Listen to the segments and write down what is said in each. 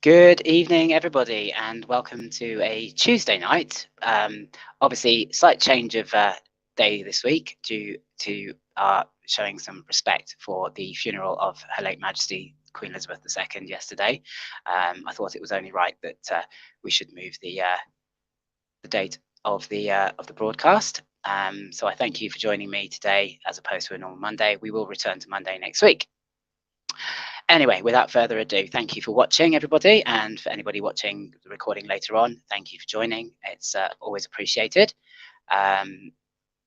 Good evening, everybody, and welcome to a Tuesday night. Obviously, slight change of day this week due to showing some respect for the funeral of Her late Majesty Queen Elizabeth II yesterday. I thought it was only right that we should move the date of the broadcast. So I thank you for joining me today, as opposed to a normal Monday. We will return to Monday next week. Anyway, without further ado, thank you for watching, everybody, and for anybody watching the recording later on, thank you for joining. It's always appreciated.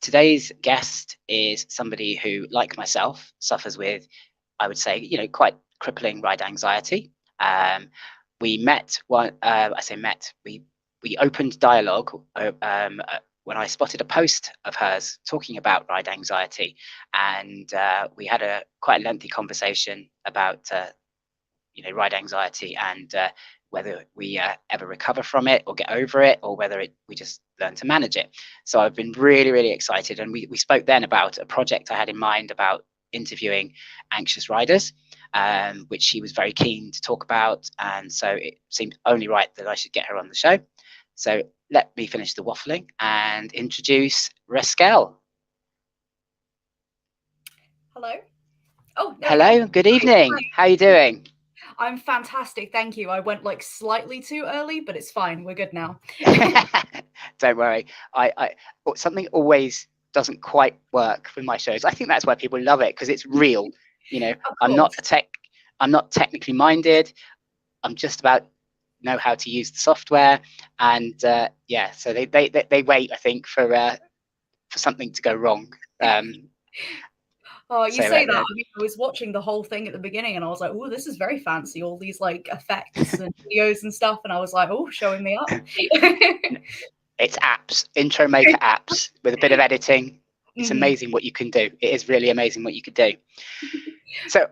Today's guest is somebody who, like myself, suffers with, I would say, quite crippling ride anxiety. We met. We opened dialogue when I spotted a post of hers talking about ride anxiety, and we had quite a lengthy conversation about ride anxiety and whether we ever recover from it or get over it, or whether we just learn to manage it. So I've been really, really excited, and we spoke then about a project I had in mind about interviewing anxious riders, which she was very keen to talk about, and so it seemed only right that I should get her on the show. So let me finish the waffling and introduce Reskell. Hello. Oh, hello. Good evening. How are you doing? I'm fantastic, thank you. I went like slightly too early, but it's fine. We're good now. Don't worry. Something always doesn't quite work with my shows. I think that's why people love it, because it's real. I'm not technically minded. I'm just about know how to use the software, and so they wait, I think, for something to go wrong. Oh, you say that. I mean, I was watching the whole thing at the beginning, and I was like, "Oh, this is very fancy. All these like effects and videos and stuff." And I was like, "Oh, showing me up." It's apps, intro maker apps with a bit of editing. It's amazing what you can do. It is really amazing what you can do. So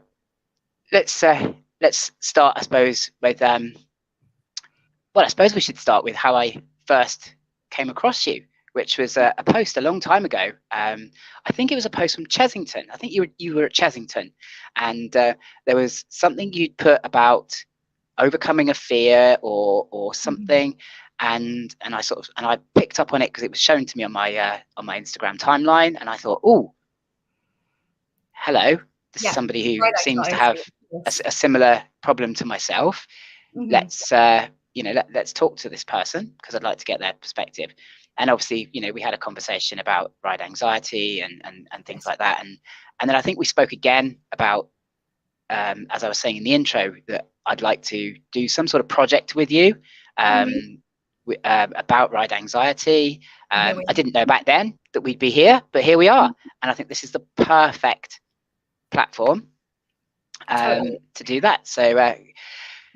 let's start, I suppose, with I suppose we should start with how I first came across you, which was a post a long time ago. I think it was a post from Chessington. I think you were at Chessington, and there was something you'd put about overcoming a fear or something, and I picked up on it because it was shown to me on my Instagram timeline, and I thought, oh, hello, this is somebody who seems to have a similar problem to myself. Let's let's talk to this person, because I'd like to get their perspective. And obviously, we had a conversation about ride anxiety and things like that. And then I think we spoke again about, as I was saying in the intro, that I'd like to do some sort of project with you about ride anxiety. I didn't know back then that we'd be here, but here we are. And I think this is the perfect platform to do that. So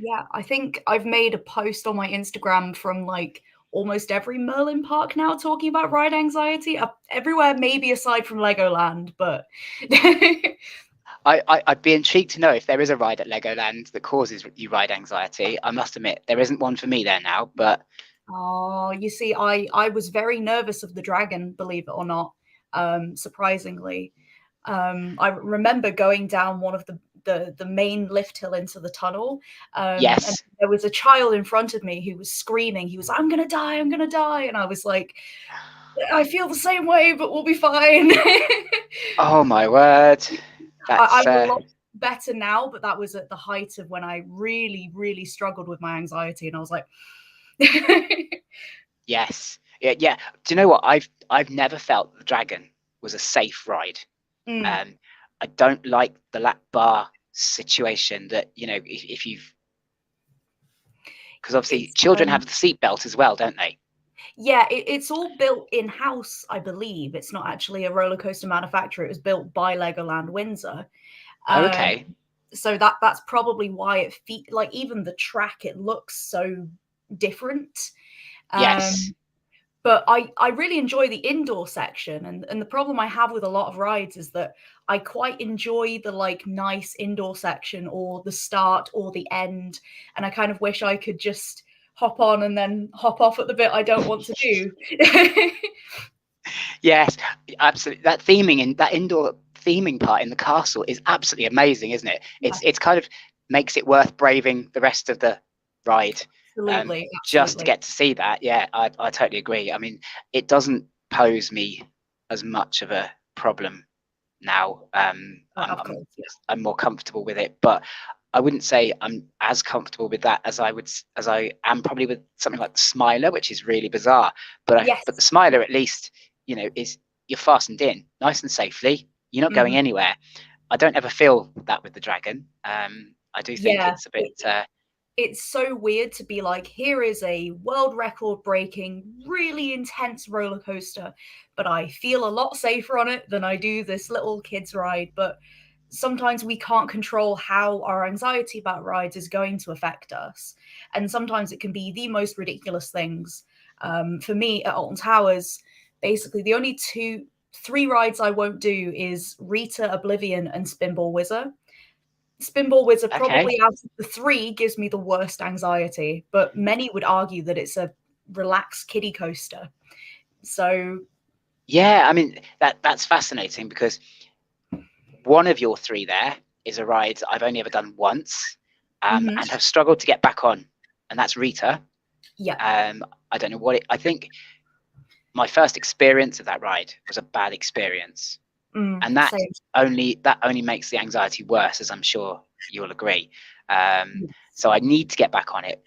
yeah, I think I've made a post on my Instagram from like almost every Merlin park now talking about ride anxiety. Everywhere, maybe aside from Legoland, but I'd be intrigued to know if there is a ride at Legoland that causes you ride anxiety. I must admit, there isn't one for me there now, but oh, you see, I was very nervous of the dragon, believe it or not. Surprisingly, I remember going down one of the main lift hill into the tunnel. Yes. And there was a child in front of me who was screaming. He was, I'm gonna die, and I was like, I feel the same way, but we'll be fine. Oh my word. I'm a lot better now, but that was at the height of when I really, really struggled with my anxiety, and I was like, yes. Yeah. Do you know what? I've never felt the dragon was a safe ride. I don't like the lap bar situation that, if you've, because obviously children have the seatbelt as well, don't they? Yeah, it's all built in-house, I believe. It's not actually a roller coaster manufacturer. It was built by Legoland Windsor. Okay. So that's probably why it like even the track, it looks so different. Yes. But I really enjoy the indoor section, and the problem I have with a lot of rides is that I quite enjoy the like nice indoor section or the start or the end, and I kind of wish I could just hop on and then hop off at the bit I don't want to do. Yes, absolutely. That theming in that indoor theming part in the castle is absolutely amazing, isn't it? It's kind of makes it worth braving the rest of the ride. Absolutely, Just to absolutely. get to see that, yeah, I totally agree. I mean, it doesn't pose me as much of a problem now. Of course, yeah. I'm more comfortable with it, but I wouldn't say I'm as comfortable with that as I am probably with something like the Smiler, which is really bizarre. But the Yes. Smiler, at least, you know, is you're fastened in nice and safely. You're not going Mhm. anywhere. I don't ever feel that with the Dragon. I do think Yeah. it's a bit. It's so weird to be like, here is a world record breaking, really intense roller coaster, but I feel a lot safer on it than I do this little kids ride. But sometimes we can't control how our anxiety about rides is going to affect us. And sometimes it can be the most ridiculous things. For me at Alton Towers, basically the only three rides I won't do is Rita, Oblivion, and Spinball Wizard. Spinball Wizard Okay. probably out of the three gives me the worst anxiety, but many would argue that it's a relaxed kiddie coaster. So Yeah, I mean that's fascinating because one of your three there is a ride I've only ever done once, and have struggled to get back on, and that's Rita. yeah, I don't know what I think my first experience of that ride was a bad experience, and same. that only makes the anxiety worse, as I'm sure you'll agree. Yes. So I need to get back on it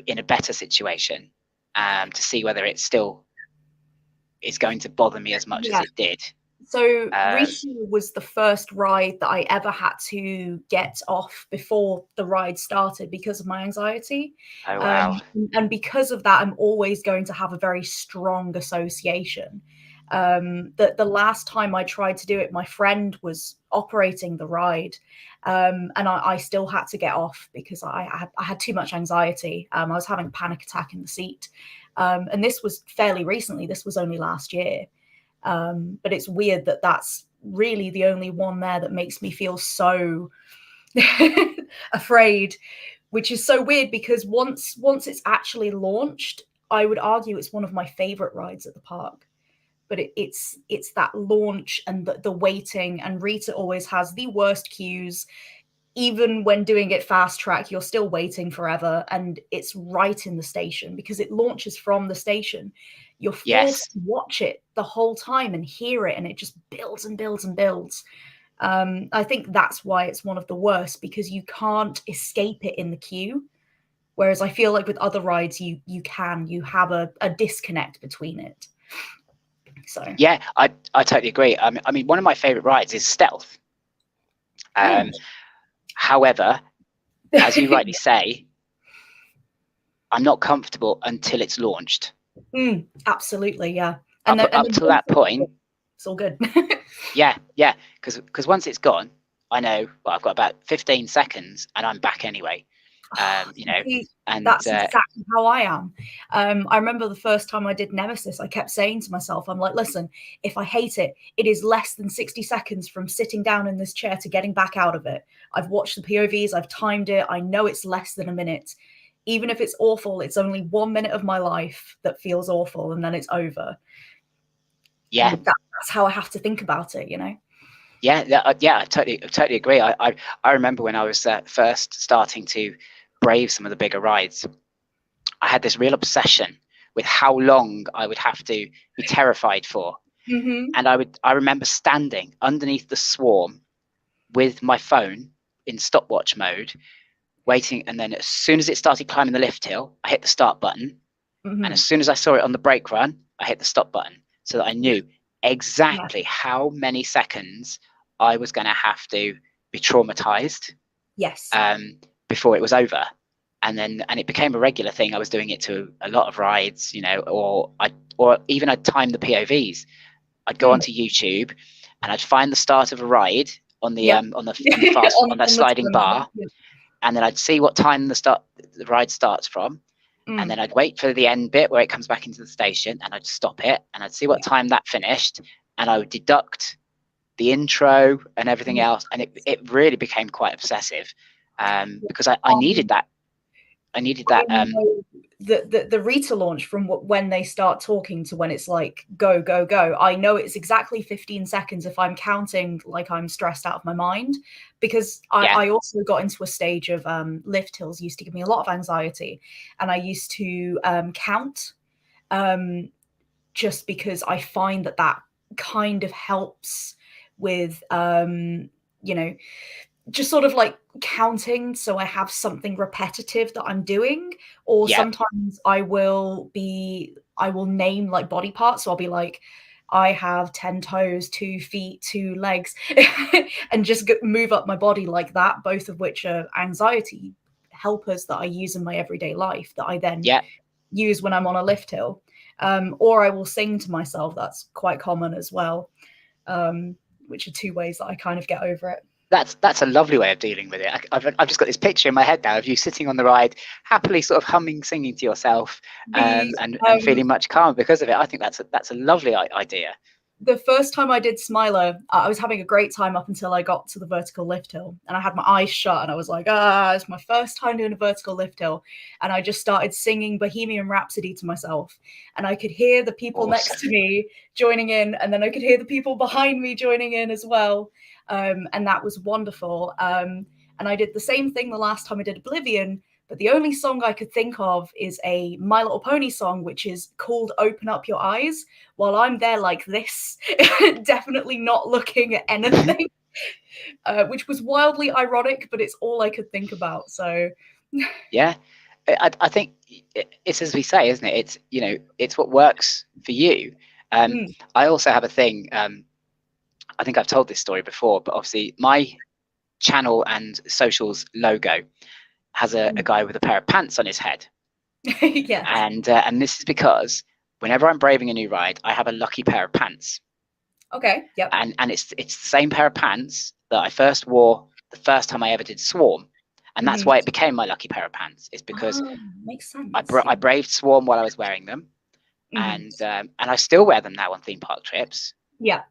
in a better situation, to see whether it still is going to bother me as much as Yeah. it did. So Uh, Reskell was the first ride that I ever had to get off before the ride started because of my anxiety. oh wow. And because of that, I'm always going to have a very strong association. The last time I tried to do it, my friend was operating the ride, and I still had to get off because I had too much anxiety. I was having a panic attack in the seat. And this was fairly recently. This was only last year. But it's weird that that's really the only one there that makes me feel so afraid, which is so weird because once it's actually launched, I would argue it's one of my favorite rides at the park. But it's that launch and the waiting, and Rita always has the worst queues. Even when doing it fast track, you're still waiting forever, and it's right in the station because it launches from the station. You're forced Yes. to watch it the whole time and hear it, and it just builds and builds and builds. I think that's why it's one of the worst, because you can't escape it in the queue. Whereas I feel like with other rides, you have a disconnect between it. So Yeah, I totally agree. I mean, one of my favorite rides is Stealth. However, as you rightly say, I'm not comfortable until it's launched. Absolutely, yeah. And Up then, and up then till that point, it's all good. yeah, because once it's gone, I know, well, I've got about 15 seconds and I'm back anyway. You know, See, and that's exactly how I am. I remember the first time I did Nemesis, I kept saying to myself, I'm like, listen, if I hate it, it is less than 60 seconds from sitting down in this chair to getting back out of it. I've watched the POVs, I've timed it, I know it's less than a minute. Even if it's awful, it's only 1 minute of my life that feels awful, and then it's over. yeah, And that's how I have to think about it, you know? yeah, I totally agree. I remember when I was first starting to brave some of the bigger rides, I had this real obsession with how long I would have to be terrified for. And I remember standing underneath the swarm with my phone in stopwatch mode, waiting, and then as soon as it started climbing the lift hill, I hit the start button. And as soon as I saw it on the brake run, I hit the stop button, so that I knew Yeah. exactly how many seconds I was going to have to be traumatized, Yes. before it was over. And it became a regular thing. I was doing it to a lot of rides, you know, or even I'd time the POVs. I'd go onto YouTube and I'd find the start of a ride on the Yep. on that On the sliding timer. bar, and then I'd see what time the ride starts from, and then I'd wait for the end bit where it comes back into the station, and I'd stop it, and I'd see what time that finished, and I would deduct the intro and everything Yeah. else, and it really became quite obsessive, because I needed that. I needed that. The Rita launch, from when they start talking to when it's like go go go, I know it's exactly 15 seconds if I'm counting like I'm stressed out of my mind, because I also got into a stage of lift hills used to give me a lot of anxiety, and I used to count, just because I find that kind of helps with just sort of like counting, so I have something repetitive that I'm doing. Or sometimes I will name like body parts, so I'll be like, I have 10 toes, 2 feet, 2 legs, and just move up my body like that, both of which are anxiety helpers that I use in my everyday life that I then use when I'm on a lift hill. Or I will sing to myself. That's quite common as well, which are 2 ways that I kind of get over it. That's a lovely way of dealing with it. I've just got this picture in my head now of you sitting on the ride, happily sort of humming, singing to yourself, and feeling much calmer because of it. I think that's a lovely idea. The first time I did Smiler, I was having a great time up until I got to the vertical lift hill, and I had my eyes shut, and I was like, it's my first time doing a vertical lift hill. And I just started singing Bohemian Rhapsody to myself, and I could hear the people next to me joining in, and then I could hear the people behind me joining in as well. And that was wonderful. And I did the same thing the last time I did Oblivion, but the only song I could think of is a My Little Pony song, which is called Open Up Your Eyes, while I'm there like this, definitely not looking at anything, which was wildly ironic, but it's all I could think about. So yeah, I think it's as we say, isn't it? It's what works for you. I also have a thing, I think I've told this story before, but obviously my channel and socials logo has a guy with a pair of pants on his head. Yes. And this is because whenever I'm braving a new ride, I have a lucky pair of pants. Okay. Yep. And it's the same pair of pants that I first wore the first time I ever did Swarm. And that's why it became my lucky pair of pants, is because makes sense. I braved Swarm while I was wearing them. And I still wear them now on theme park trips. Yeah.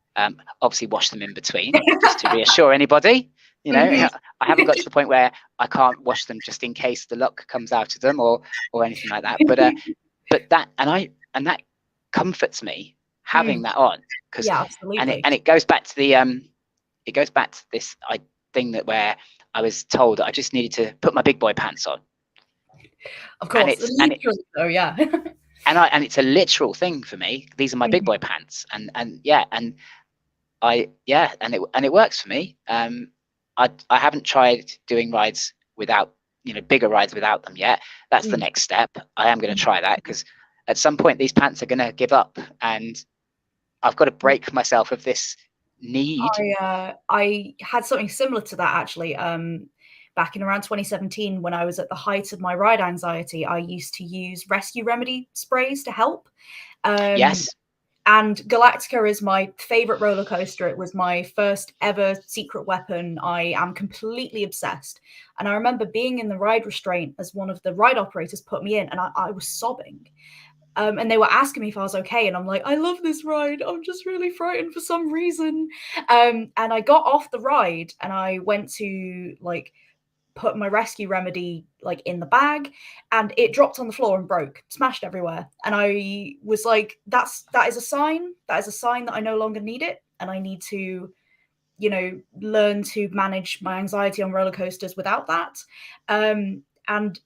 Obviously wash them in between, just to reassure anybody. I haven't got to the point where I can't wash them just in case the luck comes out of them or anything like that. But that comforts me having that on, because absolutely. And it goes back to this thing that where I was told that I just needed to put my big boy pants on. Of course, and it's a literal thing for me. These are my big boy pants, and it works for me. I haven't tried doing rides without, bigger rides without them yet. That's the next step. I am going to try that, because at some point these pants are going to give up, and I've got to break myself of this need. I had something similar to that, actually. Back in around 2017, when I was at the height of my ride anxiety, I used to use Rescue Remedy sprays to help. Yes. And Galactica is my favorite roller coaster. It was my first ever secret weapon. I am completely obsessed. And I remember being in the ride restraint as one of the ride operators put me in, and I was sobbing. And they were asking me if I was okay. And I'm like, I love this ride. I'm just really frightened for some reason. And I got off the ride, and I went to put my Rescue Remedy in the bag, and it dropped on the floor and broke, smashed everywhere. And I was like, that is a sign that I no longer need it, and I need to learn to manage my anxiety on roller coasters without that. And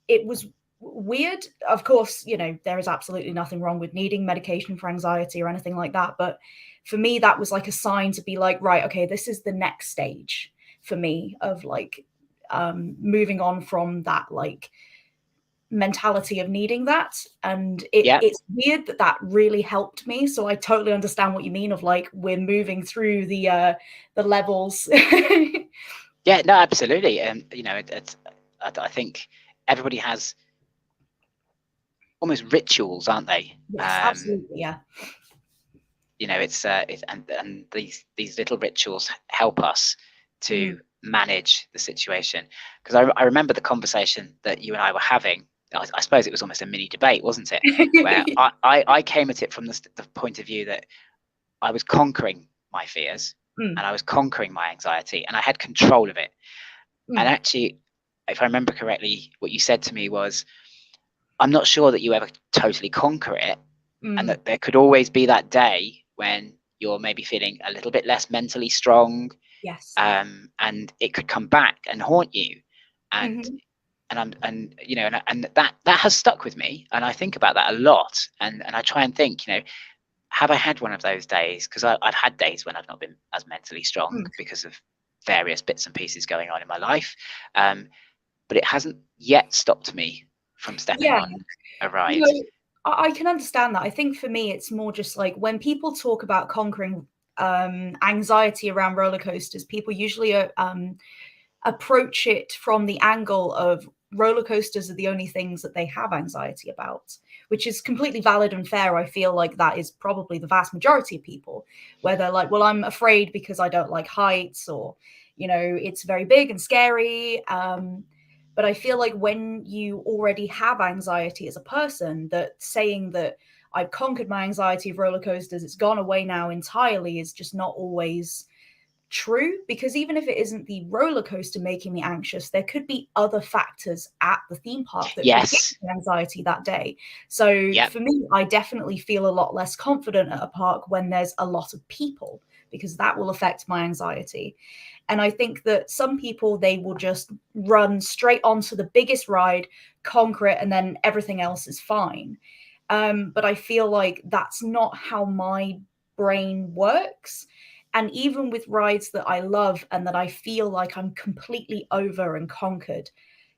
it was weird. Of course, there is absolutely nothing wrong with needing medication for anxiety or anything like that, but for me that was like a sign to be like, right, okay, this is the next stage for me of moving on from that mentality of needing that. And it's weird that really helped me. So I totally understand what you mean of we're moving through the levels. Yeah, no, absolutely. I think everybody has almost rituals, aren't they? Yes, absolutely. Yeah. And these little rituals help us to manage the situation. Because I remember the conversation that you and I were having. I suppose it was almost a mini debate, wasn't it? Where I came at it from the point of view that I was conquering my fears and I was conquering my anxiety, and I had control of it. And actually, if I remember correctly, what you said to me was, I'm not sure that you ever totally conquer it, and Mm, that there could always be that day when you're maybe feeling a little bit less mentally strong, yes. and it could come back and haunt you, and Hmm. and you know, and that has stuck with me, and I think about that a lot, and I try and think, you know, have I had one of those days? Because I've had days when I've not been as mentally strong Mm, because of various bits and pieces going on in my life, but it hasn't yet stopped me from stepping yeah. on a ride. No, I can understand that. I think for me, it's more just like when people talk about conquering anxiety around roller coasters, people usually approach it from the angle of roller coasters are the only things that they have anxiety about, which is completely valid and fair. I feel like that is probably the vast majority of people, where they're like, well, I'm afraid because I don't like heights, or, you know, it's very big and scary. But I feel like when you already have anxiety as a person, that saying that I've conquered my anxiety of roller coasters, it's gone away now entirely, is just not always true, because even if it isn't the roller coaster making me anxious, there could be other factors at the theme park that could give Yes. me anxiety that day. So Yep. for me, I definitely feel a lot less confident at a park when there's a lot of people, because that will affect my anxiety. And I think that some people, they will just run straight onto the biggest ride, conquer it, and then everything else is fine. But I feel like that's not how my brain works. And even with rides that I love and that I feel like I'm completely over and conquered,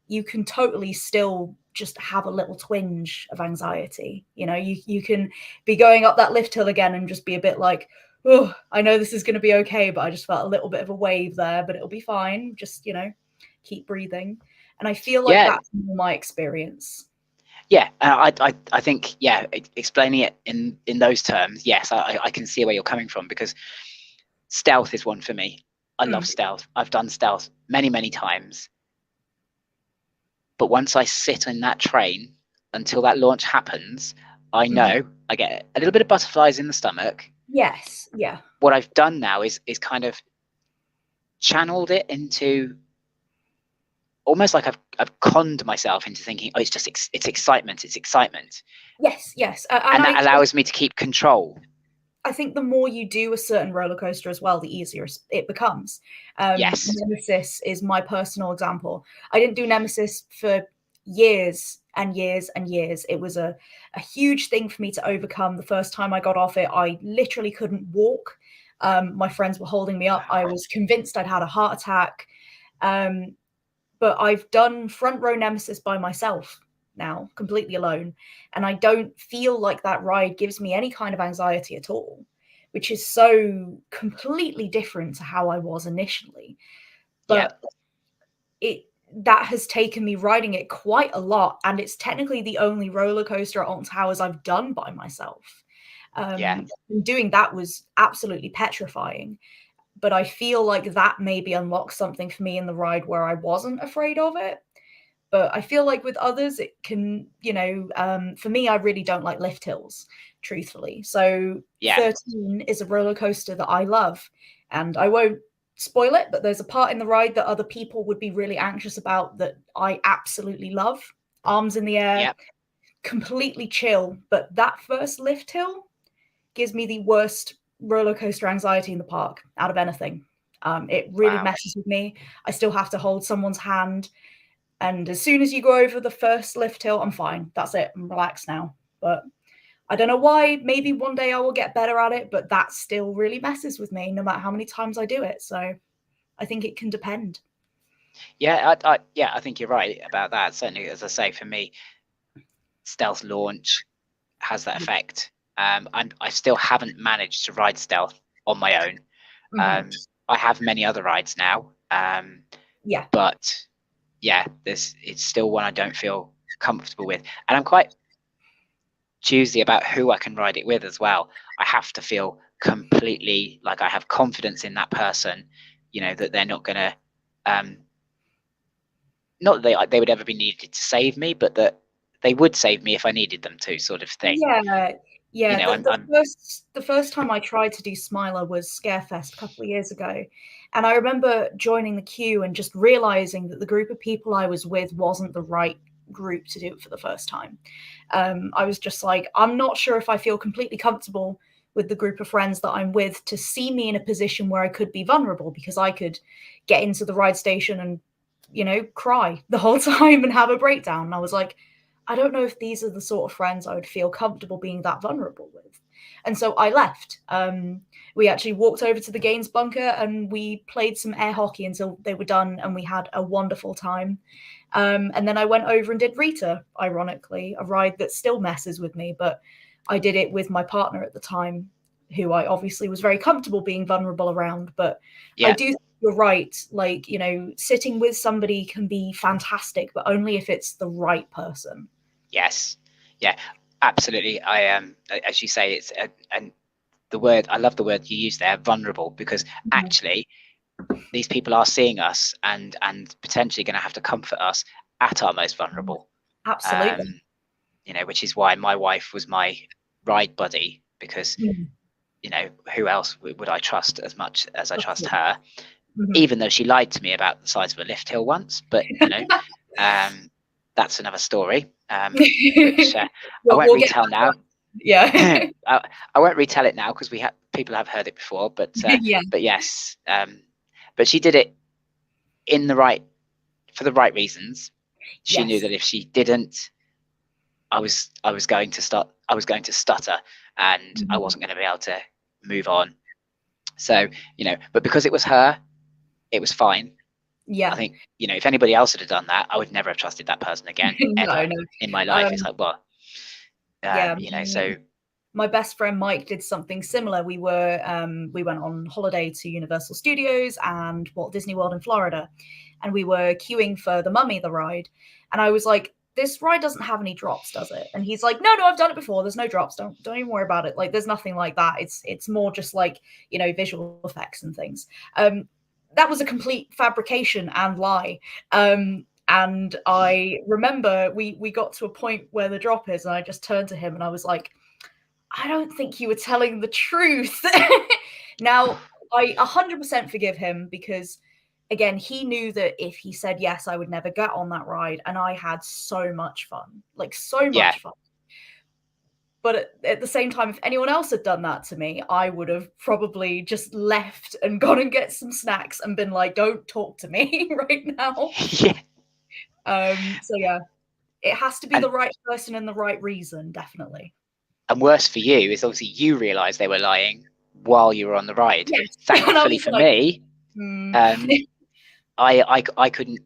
you can totally still just have a little twinge of anxiety. You know, you can be going up that lift hill again and just be a bit like, oh, I know this is going to be okay, but I just felt a little bit of a wave there, but it'll be fine. Just, you know, keep breathing. And I feel like Yeah. that's my experience. Yeah, I think, yeah, explaining it in those terms, yes, I can see where you're coming from, because stealth is one for me. I love Mm, stealth. I've done stealth many times, but once I sit in that train until that launch happens, I mhm. know I get a little bit of butterflies in the stomach. Yes. Yeah. What I've done now is kind of channeled it into almost like I've conned myself into thinking, oh, it's just it's excitement, it's excitement, Yes. Yes. And and that allows me to keep control. I think the more you do a certain roller coaster as well, the easier it becomes. Yes. Nemesis is my personal example. I didn't do Nemesis for years and years and years. It was a huge thing for me to overcome. The first time I got off it, I literally couldn't walk. My friends were holding me up. I was convinced I'd had a heart attack. Um, but I've done front row Nemesis by myself now, completely alone. And I don't feel like that ride gives me any kind of anxiety at all, which is so completely different to how I was initially. Yeah. But it that has taken me riding it quite a lot. And it's technically the only roller coaster at Alton Towers I've done by myself. Yeah. And doing that was absolutely petrifying, but I feel like that maybe unlocks something for me in the ride where I wasn't afraid of it. But I feel like with others, it can, you know, for me, I really don't like lift hills, truthfully. So Yeah. 13 is a roller coaster that I love, and I won't spoil it, but there's a part in the ride that other people would be really anxious about that I absolutely love. Arms in the air, Yeah. completely chill. But that first lift hill gives me the worst roller coaster anxiety in the park out of anything. It really Wow. messes with me. I still have to hold someone's hand. And as soon as you go over the first lift hill, I'm fine. That's it. I'm relaxed now. But I don't know why. Maybe one day I will get better at it, but that still really messes with me no matter how many times I do it. So I think it can depend. Yeah, yeah, I think you're right about that. Certainly, as I say, for me, stealth launch has that effect. I still haven't managed to ride stealth on my own. Mhm. I have many other rides now, Yeah. but yeah, it's still one I don't feel comfortable with, and I'm quite choosy about who I can ride it with as well. I have to feel completely like I have confidence in that person, you know, that they're not gonna, not that they would ever be needed to save me, but that they would save me if I needed them to, sort of thing. Yeah, You yeah. know, I'm The first time I tried to do Smiler was Scarefest a couple of years ago, and I remember joining the queue and just realizing that the group of people I was with wasn't the right group to do it for the first time. I was just like, I'm not sure if I feel completely comfortable with the group of friends that I'm with to see me in a position where I could be vulnerable, because I could get into the ride station and, you know, cry the whole time and have a breakdown. And I was like, I don't know if these are the sort of friends I would feel comfortable being that vulnerable with. And so I left. We actually walked over to the Gaines bunker and we played some air hockey until they were done, and we had a wonderful time. And then I went over and did Rita, ironically, a ride that still messes with me, but I did it with my partner at the time, who I obviously was very comfortable being vulnerable around. But Yeah. I do think you're right. Like, you know, sitting with somebody can be fantastic, but only if it's the right person. Yes. Yeah, absolutely. I as you say, it's and the word, I love the word you use there, vulnerable, because actually these people are seeing us and potentially going to have to comfort us at our most vulnerable. Absolutely. You know, which is why my wife was my ride buddy, because you know, who else would I trust as much as I trust her? Even though she lied to me about the size of a lift hill once, but you know, that's another story, which I won't retell now. Yeah. I won't retell it now because people have heard it before, but Yeah. but yes, but she did it for the right reasons. She knew that if she didn't, I was going to stutter, and I wasn't going to be able to move on. So, you know, but because it was her, it was fine. Yeah. I think, you know, if anybody else had done that, I would never have trusted that person again ever in my life. It's like, well, you know, so my best friend Mike did something similar. We went on holiday to Universal Studios and Walt Disney World in Florida, and we were queuing for the Mummy, the ride. And I was like, this ride doesn't have any drops, does it? And he's like, no, I've done it before. There's no drops. Don't even worry about it. Like, there's nothing like that. It's more just like, you know, visual effects and things. That was a complete fabrication and lie. And I remember we got to a point where the drop is, and I just turned to him and I was like, I don't think you were telling the truth. Now, I 100% forgive him, because, again, he knew that if he said yes, I would never get on that ride. And I had so much fun, like so much fun. But at the same time, if anyone else had done that to me, I would have probably just left and gone and get some snacks and been like, don't talk to me right now. So yeah, it has to be the right person and the right reason, definitely. And worse for you is obviously you realised they were lying while you were on the ride. Yes. Thankfully for me, I couldn't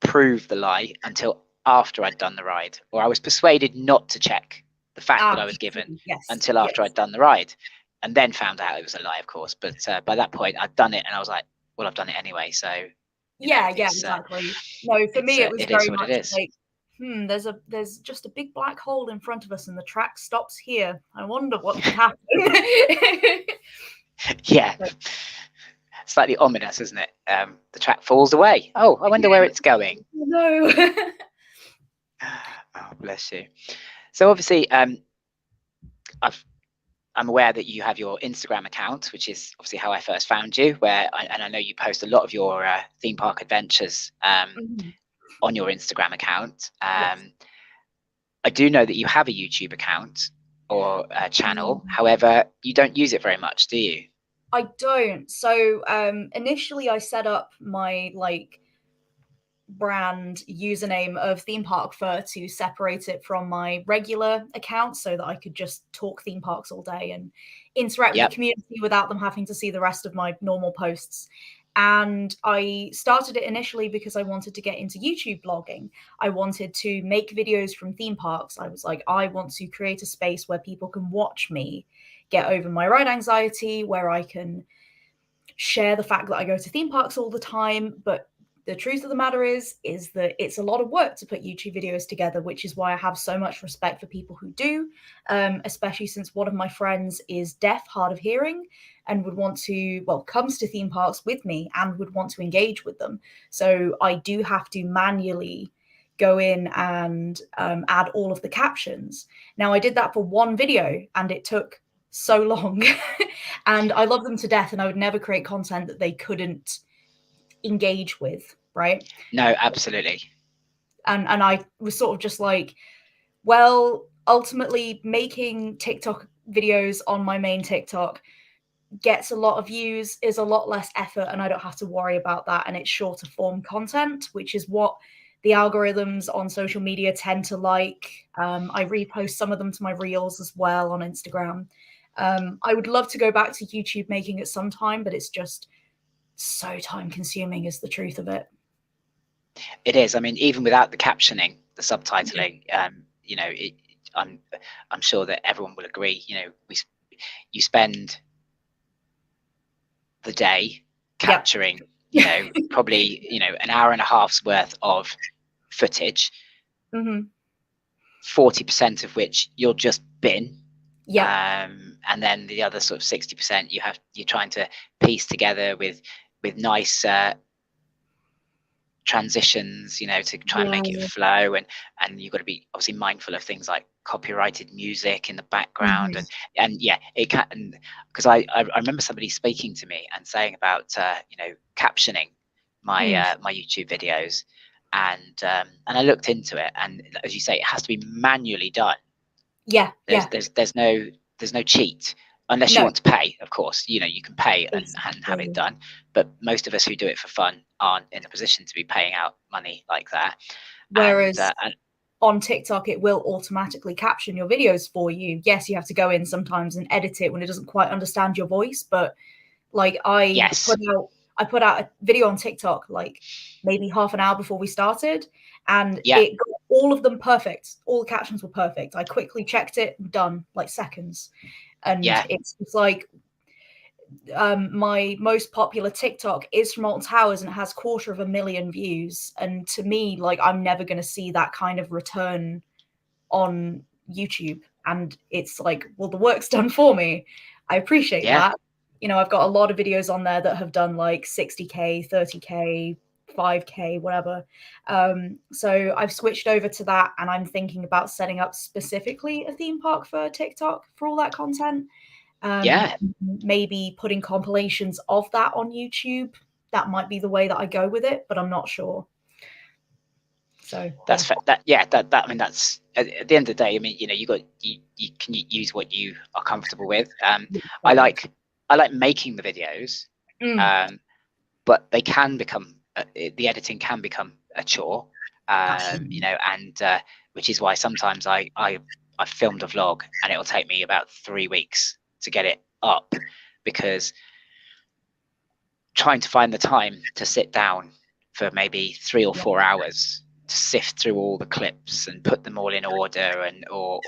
prove the lie until after I'd done the ride, or I was persuaded not to check the fact that I was given until after I'd done the ride, and then found out it was a lie, of course. But by that point, I'd done it, and I was like, well, I've done it anyway. So exactly. No, for me, it was very much like, there's just a big black hole in front of us and the track stops here. I wonder what could happen. Yeah. Slightly ominous, isn't it? The track falls away. Oh, I wonder where it's going. No. Oh, bless you. So obviously, I'm aware that you have your Instagram account, which is obviously how I first found you, and I know you post a lot of your theme park adventures on your Instagram account. I do know that you have a YouTube account or a channel. However, you don't use it very much, do you? I don't. So initially I set up my brand username of Themepark Fur to separate it from my regular account, so that I could just talk theme parks all day and interact with the community without them having to see the rest of my normal posts. And I started it initially because I wanted to get into YouTube blogging. I wanted to make videos from theme parks. I was like, I want to create a space where people can watch me get over my ride anxiety, where I can share the fact that I go to theme parks all the time. But the truth of the matter is that it's a lot of work to put YouTube videos together, which is why I have so much respect for people who do, especially since one of my friends is deaf, hard of hearing, and would want to, comes to theme parks with me and would want to engage with them. So I do have to manually go in and add all of the captions. Now, I did that for one video and it took so long and I love them to death, and I would never create content that they couldn't engage with, right? No, absolutely. And I was sort of just like, well, ultimately making TikTok videos on my main TikTok gets a lot of views, is a lot less effort, and I don't have to worry about that. And it's shorter form content, which is what the algorithms on social media tend to like. I repost some of them to my reels as well on Instagram. I would love to go back to YouTube making it sometime, but it's just so time consuming is the truth of it. It is. I mean, even without the captioning, the subtitling, you know, I'm sure that everyone will agree. You know, you spend the day capturing, you know, probably, you know, an hour and a half's worth of footage, 40% of which you'll just bin. And then the other sort of 60% you're trying to piece together with nice transitions, you know, to try and make it flow, and you've got to be obviously mindful of things like copyrighted music in the background, and yeah, it can, because I remember somebody speaking to me and saying about you know, captioning my my YouTube videos, and I looked into it, and as you say, it has to be manually done. There's no cheat, unless you want to pay, of course. You know, you can pay and have it done, but most of us who do it for fun aren't in a position to be paying out money like that. Whereas on TikTok, it will automatically caption your videos for you. Yes, you have to go in sometimes and edit it when it doesn't quite understand your voice, but like I put out a video on TikTok like maybe half an hour before we started, and it got all of them perfect. All the captions were perfect. I quickly checked it, done, like seconds. And it's like my most popular TikTok is from Alton Towers, and it has 250,000 views. And to me, like, I'm never going to see that kind of return on YouTube. And it's like, well, the work's done for me. I appreciate that. You know, I've got a lot of videos on there that have done like 60K, 30K, 5K, whatever. So I've switched over to that, and I'm thinking about setting up specifically a theme park for TikTok for all that content. Maybe putting compilations of that on YouTube. That might be the way that I go with it, but I'm not sure. So that's that I mean, that's at the end of the day, I mean, you know, you can use what you are comfortable with. I like making the videos, but they can become the editing can become a chore, you know, and which is why sometimes I filmed a vlog and it'll take me about 3 weeks to get it up, because trying to find the time to sit down for maybe 3 or 4 hours to sift through all the clips and put them all in order, and or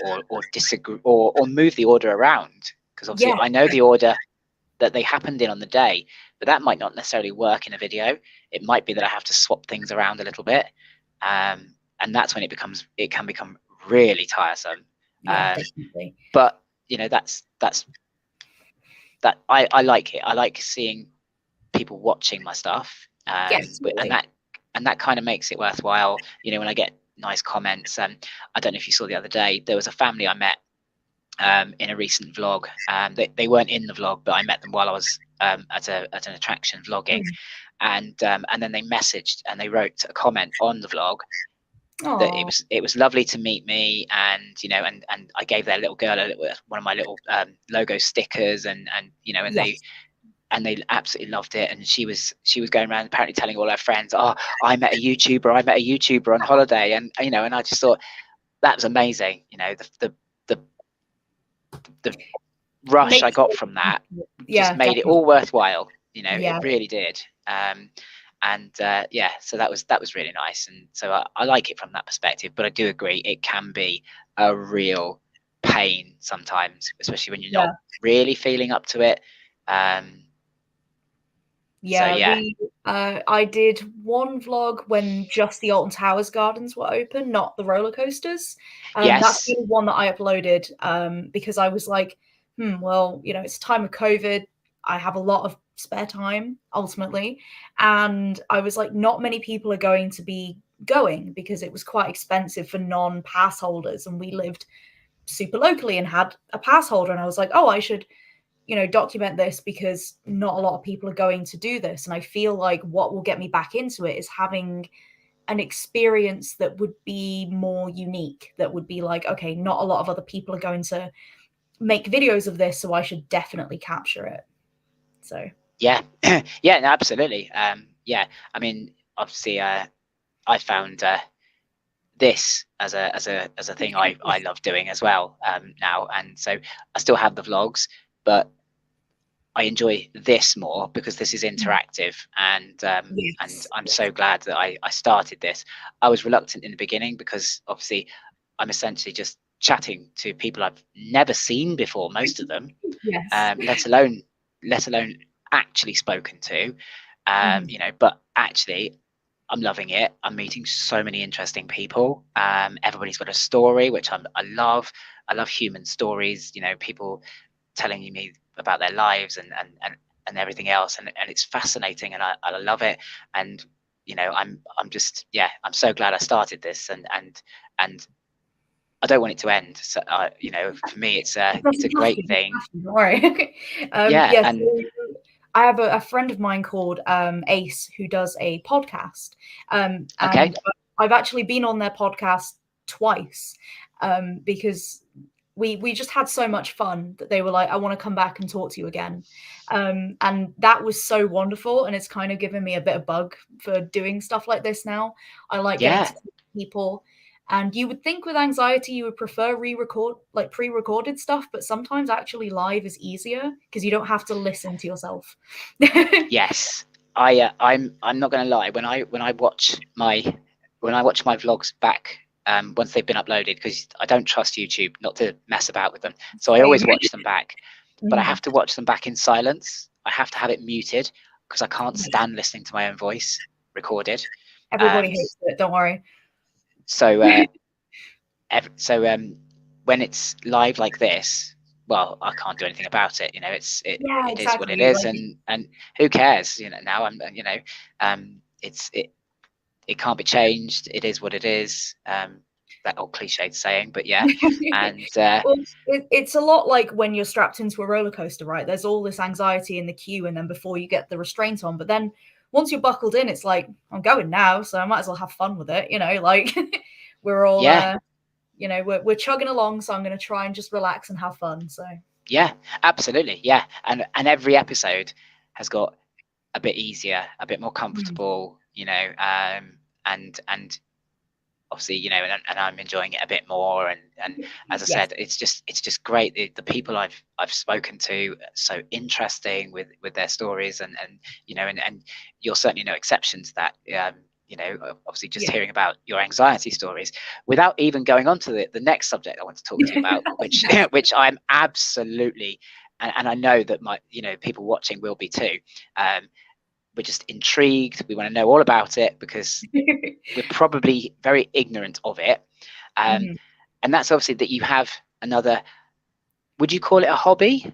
disagree or move the order around, because obviously I know the order that they happened in on the day, but that might not necessarily work in a video. It might be that I have to swap things around a little bit, and that's when it can become really tiresome. But you know, that's that I like it. I like seeing people watching my stuff, and that kind of makes it worthwhile. You know, when I get nice comments, I don't know if you saw the other day, there was a family I met in a recent vlog. They weren't in the vlog, but I met them while I was at an attraction vlogging, and then they messaged and they wrote a comment on the vlog that it was lovely to meet me, and you know, and I gave their little girl one of my little logo stickers, and you know, and they absolutely loved it, and she was going around apparently telling all her friends, oh, I met a YouTuber on holiday, and you know, and I just thought that was amazing. You know, the rush I got from that just made it all worthwhile. You know, it really did. So that was really nice, and so I like it from that perspective. But I do agree, it can be a real pain sometimes, especially when you're not really feeling up to it. I did one vlog when just the Alton Towers gardens were open, not the roller coasters. That's the one that I uploaded because I was like, well, you know, it's time of COVID. I have a lot of spare time ultimately, and I was like, not many people are going to be going because it was quite expensive for non-pass holders, and we lived super locally and had a pass holder, and I was like, oh, I should, you know, document this because not a lot of people are going to do this. And I feel like what will get me back into it is having an experience that would be more unique, that would be like, okay, not a lot of other people are going to make videos of this, so I should definitely capture it. So yeah, yeah, no, absolutely. Yeah, I mean, obviously, I found this as a thing I love doing as well now, and so I still have the vlogs, but I enjoy this more because this is interactive, and yes. I'm so glad that I started this. I was reluctant in the beginning because obviously I'm essentially just chatting to people I've never seen before, most of them, Yes. let alone actually spoken to, you know. But actually, I'm loving it. I'm meeting so many interesting people. Everybody's got a story, which I love. I love human stories. You know, people telling me about their lives and everything else, and it's fascinating, and I love it. And you know, I'm just, yeah, I'm so glad I started this, and I don't want it to end. So you know, for me, it's It a doesn't have to. great thing. Don't worry. Yeah, Yeah, and so I have a friend of mine called Ace who does a podcast, okay, and I've actually been on their podcast twice because we just had so much fun that they were like, I want to come back and talk to you again. And that was so wonderful. And it's kind of given me a bit of bug for doing stuff like this now. I like getting yeah, to talk to people. And you would think with anxiety you would prefer like pre-recorded stuff, but sometimes actually live is easier because you don't have to listen to yourself. yes. I'm not going to lie. When I watch my vlogs back, once they've been uploaded, because I don't trust YouTube not to mess about with them, so I always Same. watch them back. But I Mhm. have to watch them back in silence. I have to have it muted because I can't Yeah. stand listening to my own voice recorded. Everybody Um, hates it, don't worry. so so when it's live like this, well, I can't do anything about it. You know, Yeah, it is what it exactly. is, Like and who cares? You know, now I'm, you know, it can't be changed. It is what it is. That old cliched saying, but yeah, and well, it's a lot like when you're strapped into a roller coaster, right? There's all this anxiety in the queue, and then before you get the restraint on, but then once you're buckled in, it's like I'm going now, so I might as well have fun with it. You know, like we're all, yeah, you know, we're chugging along, so I'm going to try and just relax and have fun. So yeah, absolutely, yeah, and every episode has got a bit easier, a bit more mm, comfortable, you know, and obviously, you know, and I'm enjoying it a bit more, and as I yes, said, it's just great. The people I've spoken to, so interesting with their stories, and you know, and you're certainly no exception to that. You know, obviously, just yeah, hearing about your anxiety stories, without even going on to the next subject I want to talk to you about, which yes. which I'm absolutely, and I know that my, you know, people watching will be too. We're just intrigued. We want to know all about it because we're probably very ignorant of it. Um, Mhm. and that's obviously that you have another, would you call it a hobby?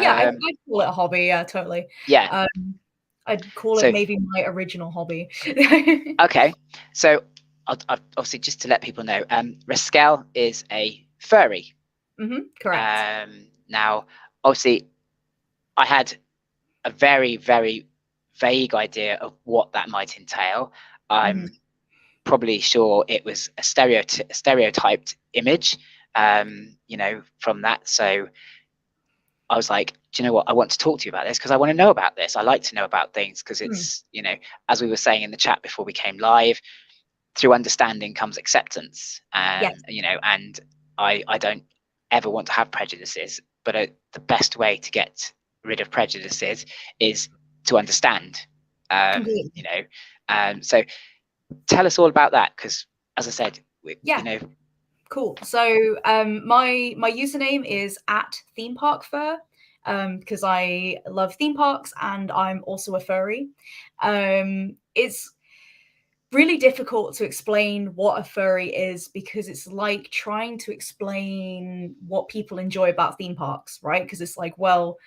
Yeah, Um, I'd call it a hobby. Yeah, totally. yeah. Um, I'd call it So, maybe my original hobby. okay. So, obviously, just to let people know, Reskell is a furry. Correct. Now, obviously, I had a very, very vague idea of what that might entail. Mhm. I'm probably sure it was a stereotyped image, you know, from that. So I was like, do you know what? I want to talk to you about this because I want to know about this. I like to know about things because Mm. it's, you know, as we were saying in the chat before we came live, through understanding comes acceptance. Yes. You know, and I don't ever want to have prejudices, but the best way to get rid of prejudices is to understand. You Completely. know, so tell us all about that because, as I said, you Yeah. know, Cool. So my username is at Themepark Fur because I love theme parks and I'm also a furry. It's really difficult to explain what a furry is because it's like trying to explain what people enjoy about theme parks, right? Because it's like, well,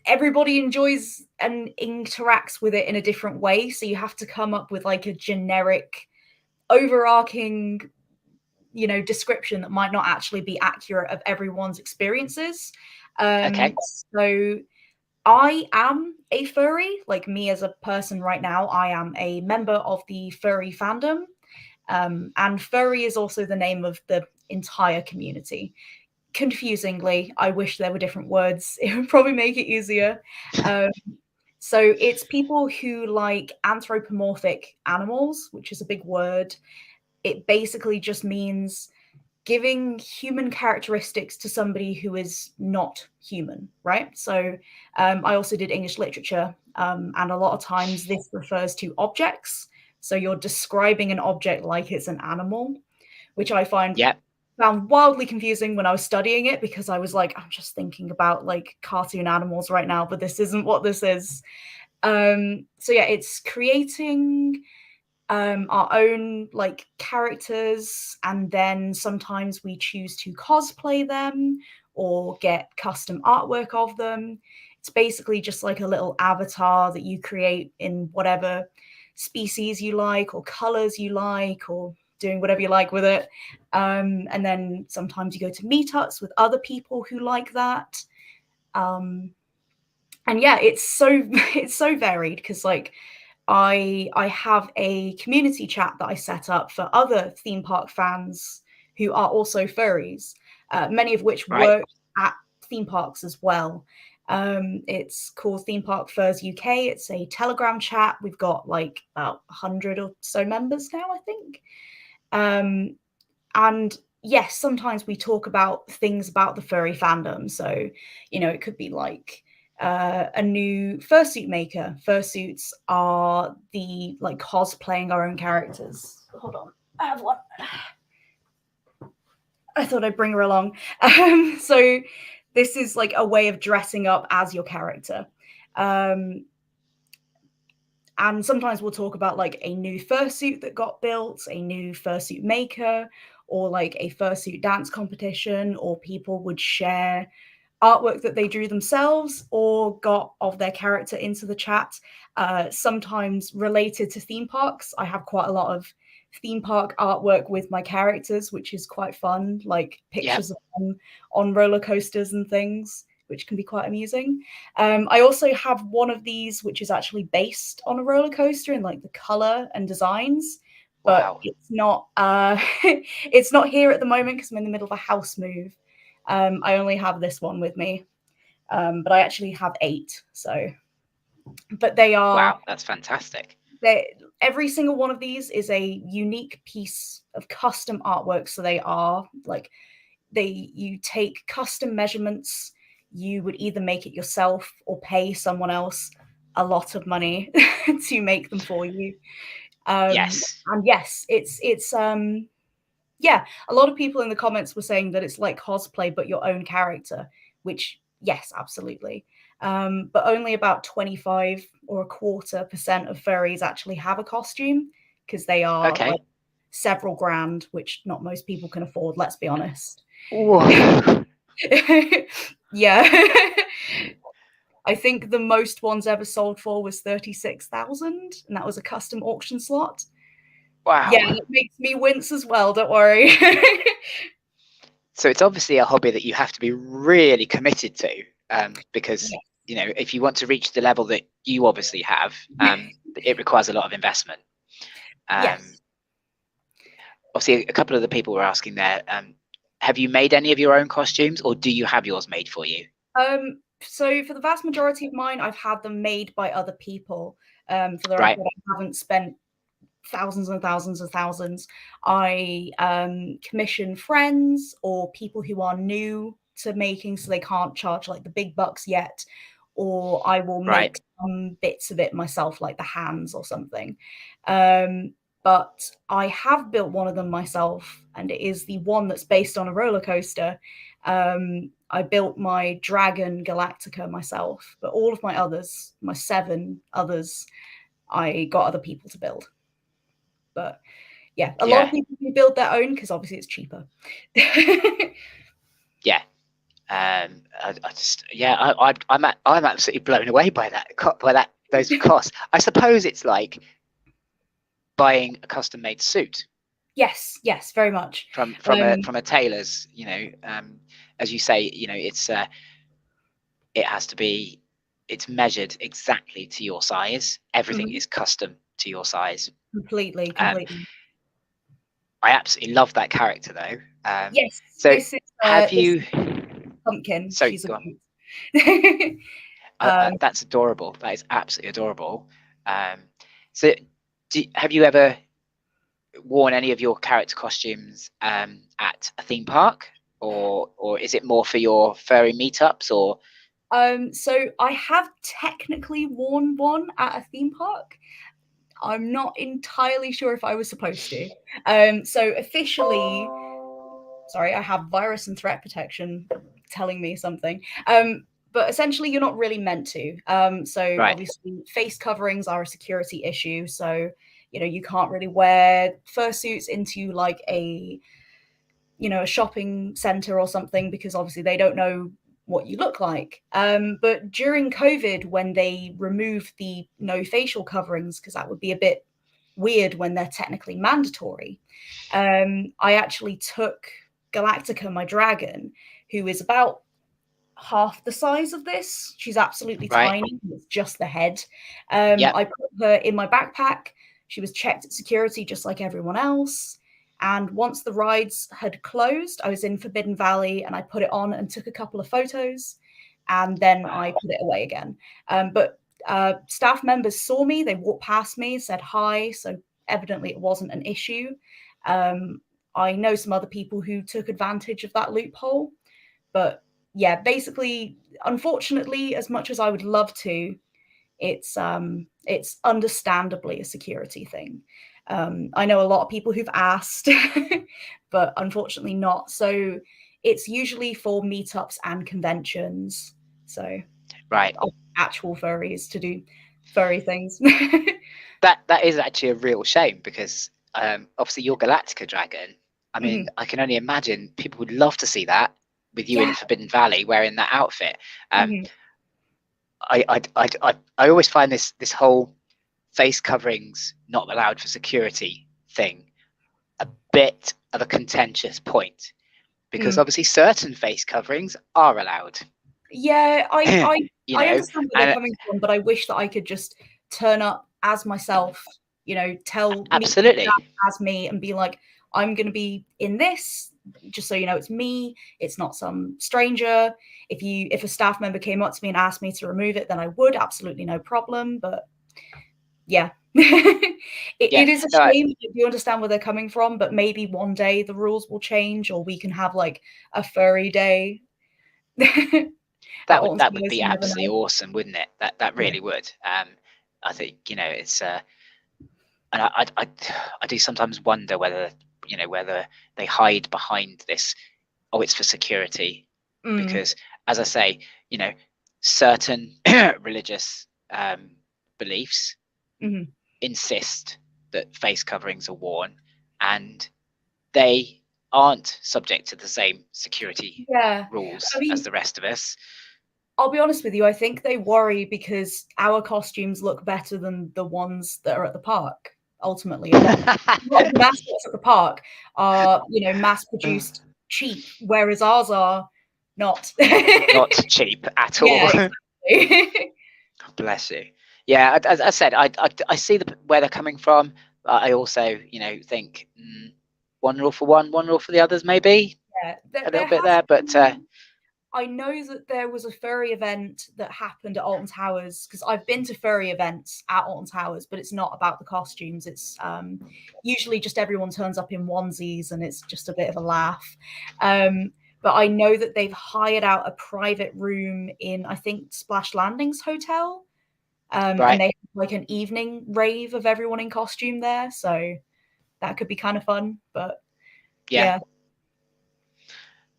everybody enjoys and interacts with it in a different way, so you have to come up with like a generic overarching, you know, description that might not actually be accurate of everyone's experiences. okay, So I am a furry. Like me as a person right now, I am a member of the furry fandom. And furry is also the name of the entire community. Confusingly, I wish there were different words. It would probably make it easier. So it's people who like anthropomorphic animals, which is a big word. It basically just means giving human characteristics to somebody who is not human, right? So I also did English literature, and a lot of times this refers to objects. So you're describing an object like it's an animal, which I Yeah. found wildly confusing when I was studying it, because I was like, I'm just thinking about like cartoon animals right now, but this isn't what this is. So yeah, it's creating our own like characters, and then sometimes we choose to cosplay them or get custom artwork of them. It's basically just like a little avatar that you create in whatever species you like or colors you like, or doing whatever you like with it. And then sometimes you go to meetups with other people who like that. And yeah, it's so it's so varied, because like I have a community chat that I set up for other theme park fans who are also furries, many of which Right. work at theme parks as well. It's called Theme Park Furs UK. It's a Telegram chat. We've got like about 100 or so members now, I think. And yes, sometimes we talk about things about the furry fandom. So, it could be like a new fursuit maker. Fursuits are the like cosplaying our own characters. Hold on, I have one. I thought I'd bring her along. So this is like a way of dressing up as your character. And sometimes we'll talk about like a new fursuit that got built, a new fursuit maker, or like a fursuit dance competition, or people would share artwork that they drew themselves or got of their character into the chat. Sometimes related to theme parks. I have quite a lot of theme park artwork with my characters, which is quite fun, like pictures of them on roller coasters and things, which can be quite amusing. I also have one of these which is actually based on a roller coaster in like the color and designs, but Wow. it's not it's not here at the moment because I'm in the middle of a house move. I only have this one with me, but I actually have 8. So, but they are Wow. That's fantastic. every single one of these is a unique piece of custom artwork. So they are like you take custom measurements. You would either make it yourself or pay someone else a lot of money to make them for you. Yes. And yes, it's yeah, a lot of people in the comments were saying that it's like cosplay but your own character, which yes, absolutely. But only about 25 or a quarter% of furries actually have a costume, because they are Okay. like several grand, which not most people can afford, let's be honest. Whoa. Yeah. I think the most ones ever sold for was 36,000, and that was a custom auction slot. Yeah, Wow. it makes me wince as well, don't worry. So it's obviously a hobby that you have to be really committed to, because if you want to reach the level that you obviously have, it requires a lot of investment. Yes. Obviously, a couple of the people were asking there, have you made any of your own costumes, or do you have yours made for you? So for the vast majority of mine, I've had them made by other people. For the Right. record, I haven't spent thousands and thousands and thousands. I commission friends or people who are new to making, so they can't charge like the big bucks yet, or I will make Right. some bits of it myself, like the hands or something. But I have built one of them myself, and it is the one that's based on a roller coaster. I built my Dragon Galactica myself, but all of my others, my 7 others, I got other people to build. But yeah, a lot of people can build their own because obviously it's cheaper. Yeah. I'm absolutely blown away by those costs. I suppose it's like buying a custom made suit. Yes, very much. From a tailor's, as you say, it has to be it's measured exactly to your size. Everything Mhm. is custom to your size. Completely, Um, completely. I absolutely love that character though. Yes, So this is have this you? pumpkin. Sorry, She's a go on. boot. That's adorable. That is absolutely adorable. So, have you ever worn any of your character costumes at a theme park, or is it more for your furry meetups? Or So I have technically worn one at a theme park. I'm not entirely sure if I was supposed to. So officially, sorry, I have virus and threat protection telling me something. But essentially, you're not really meant to. So right, obviously, face coverings are a security issue. So you can't really wear fursuits into like a shopping center or something because obviously they don't know what you look like. But during COVID, when they removed the no facial coverings, because that would be a bit weird when they're technically mandatory, I actually took Galactica, my dragon, who is about half the size of this. She's absolutely right, tiny. It's just the head. yep, I put her in my backpack. She was checked at security just like everyone else. And once the rides had closed, I was in Forbidden Valley and I put it on and took a couple of photos. And then I wow, put it away again. But staff members saw me. They walked past me, said hi. So evidently it wasn't an issue. I know some other people who took advantage of that loophole. But yeah, basically, unfortunately, as much as I would love to, it's understandably a security thing. I know a lot of people who've asked, but unfortunately not. So it's usually for meetups and conventions. So right. actual furries to do furry things. That is actually a real shame because obviously your Galactica dragon. I mean, Mhm. I can only imagine people would love to see that with you in Yeah. Forbidden Valley wearing that outfit. Um, Mhm. I always find this whole face coverings not allowed for security thing a bit of a contentious point because Mm. obviously certain face coverings are allowed. Yeah, You I know, understand where they're and coming from, but I wish that I could just turn up as myself, meet the absolutely, staff as me and be like, I'm gonna be in this, just so you know it's me, it's not some stranger. If a staff member came up to me and asked me to remove it, then I would, absolutely no problem. But yeah. yeah. It is a No, shame. I do understand where they're coming from, but maybe one day the rules will change or we can have like a furry day. At Alton that would Towers, be you never absolutely know. awesome, wouldn't it? That Yeah. really would. I think it's and I do sometimes wonder whether whether they hide behind this. Oh, it's for security Mm, because, as I say, certain religious beliefs mhm. insist that face coverings are worn, and they aren't subject to the same security Yeah. I rules as mean, the rest of us. I'll be honest with you, I think they worry because our costumes look better than the ones that are at the park, ultimately. A lot of the mascots at the park are, mass-produced cheap, whereas ours are not. Not cheap at all. Yeah, exactly. Bless you. Yeah, as I said, I see where they're coming from. But I also, think one rule for one rule for the others, maybe Yeah, a there little bit has there. But been. I know that there was a furry event that happened at Alton Towers because I've been to furry events at Alton Towers, but it's not about the costumes. It's usually just everyone turns up in onesies and it's just a bit of a laugh. But I know that they've hired out a private room in, I think, Splash Landings Hotel, and right, they have like an evening rave of everyone in costume there. So that could be kind of fun. But yeah.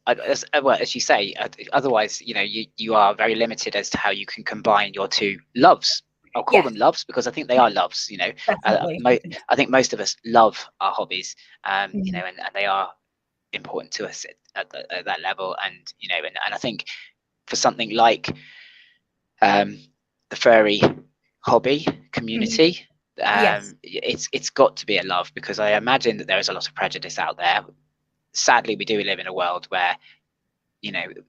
yeah, As you say, otherwise, you are very limited as to how you can combine your two loves. I'll call yes, them loves because I think they are loves. definitely. I think most of us love our hobbies, Mhm. and they are important to us at that level. And and I think for something like the furry hobby Mhm. community, Yes. it's got to be a love because I imagine that there is a lot of prejudice out there. Sadly, we do live in a world where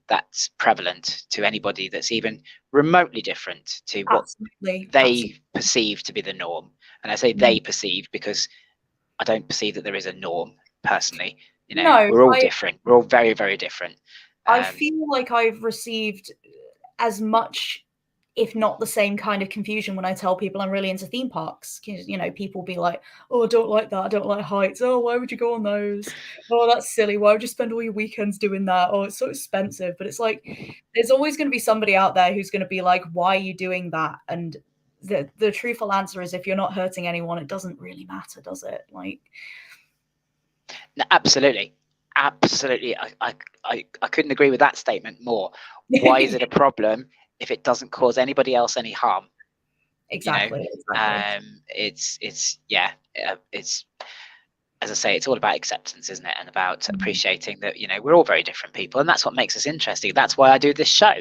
that's prevalent to anybody that's even remotely different to what Absolutely. they perceive to be the norm. And I say they perceive because I don't perceive that there is a norm personally. No, we're all different. We're all very, very different. I feel like I've received as much, if not the same kind of confusion when I tell people I'm really into theme parks. People be like, oh, I don't like that. I don't like heights. Oh, why would you go on those? Oh, that's silly. Why would you spend all your weekends doing that? Oh, it's so expensive. But it's like, there's always going to be somebody out there who's going to be like, why are you doing that? And the truthful answer is, if you're not hurting anyone, it doesn't really matter, does it? Like, no, absolutely. I couldn't agree with that statement more. Why is it a problem if it doesn't cause anybody else any harm? Exactly. It's as I say, it's all about acceptance, isn't it? And about appreciating that, we're all very different people, and that's what makes us interesting. That's why I do this show.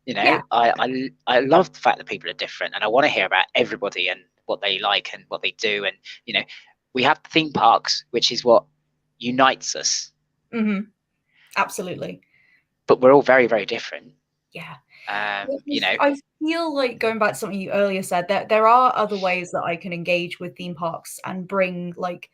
Yeah. I love the fact that people are different, and I want to hear about everybody and what they like and what they do. And we have the theme parks, which is what unites us. Absolutely. But we're all very, very different. Yeah. I feel like, going back to something you earlier said, that there are other ways that I can engage with theme parks and bring like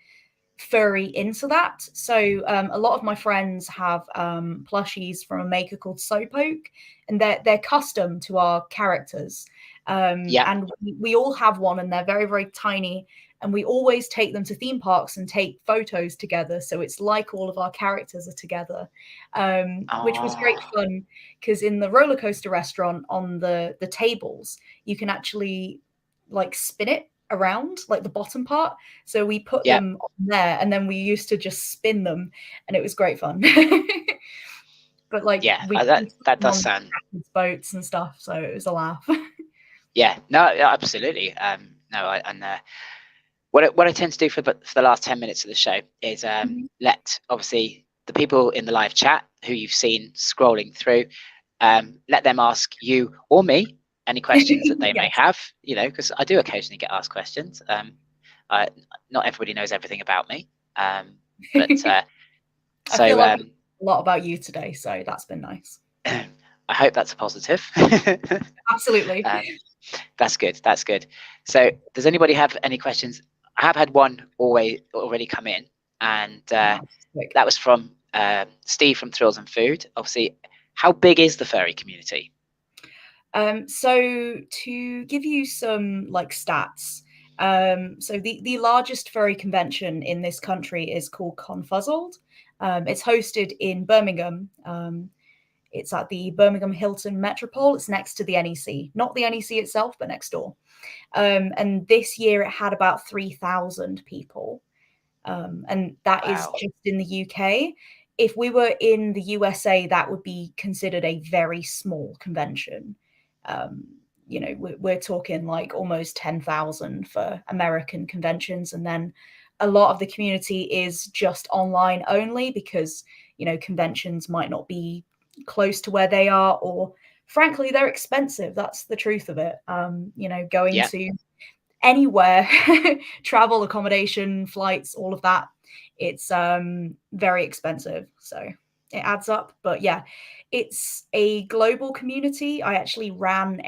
furry into that. So a lot of my friends have plushies from a maker called Soappoke, and they're custom to our characters. And we all have one, and they're very, very tiny. And we always take them to theme parks and take photos together. So it's like all of our characters are together, which was great fun, because in the roller coaster restaurant, on the tables, you can actually like spin it around, like the bottom part. So we put them on there, and then we used to just spin them, and it was great fun. But like, that does sound boats and stuff, so it was a laugh. No, absolutely. What I tend to do for the last 10 minutes of the show is let, obviously, the people in the live chat who you've seen scrolling through, let them ask you or me any questions that they may have, because I do occasionally get asked questions. Not everybody knows everything about me, but I feel like a lot about you today, so that's been nice. I hope that's a positive. Absolutely. That's good. So does anybody have any questions? I have had one already come in, and that was from Steve from Thrills and Food. Obviously, how big is the furry community? So to give you some like stats, so the largest furry convention in this country is called Confuzzled. It's hosted in Birmingham. It's at the Birmingham Hilton Metropole. It's next to the NEC, not the NEC itself, but next door. And this year it had about 3,000 people. And that is just in the UK. If we were in the USA, that would be considered a very small convention. We're talking like almost 10,000 for American conventions. And then a lot of the community is just online only, because, conventions might not be close to where they are, or frankly, they're expensive. That's the truth of it. Going to anywhere, travel, accommodation, flights, all of that, it's very expensive. So it adds up. But yeah, it's a global community. I actually ran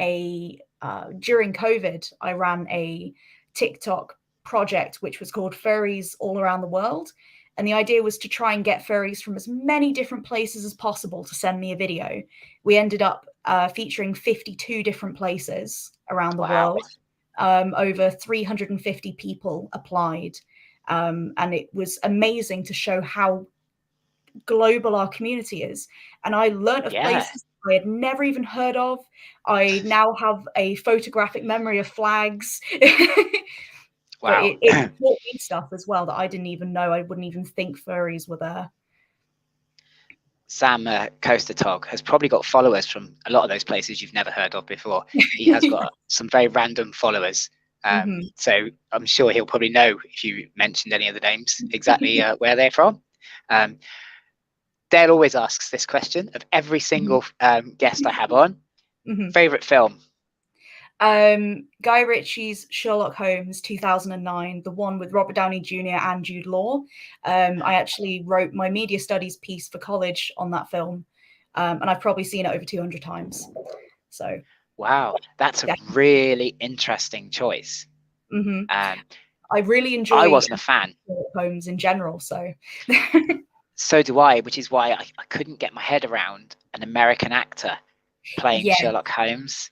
during COVID, I ran a TikTok project which was called Furries All Around the World. And the idea was to try and get furries from as many different places as possible to send me a video. We ended up featuring 52 different places around the world. Over 350 people applied. And it was amazing to show how global our community is. And I learned of places I had never even heard of. I now have a photographic memory of flags. But it taught me stuff as well that I didn't even know. I wouldn't even think furries were there. Sam Coaster Tog has probably got followers from a lot of those places you've never heard of before. He has got some very random followers. So I'm sure he'll probably know if you mentioned any of the names exactly where they're from. Dale always asks this question of every single guest I have on. Favorite film? Guy Ritchie's Sherlock Holmes 2009, the one with Robert Downey Jr. and Jude Law. I actually wrote my media studies piece for college on that film. And I've probably seen it over 200 times. So wow, that's a yeah. really interesting choice. Mm-hmm. Um, I really I enjoy wasn't a fan. poems in general. So So do I, which is why I couldn't get my head around an American actor playing yeah, Sherlock Holmes.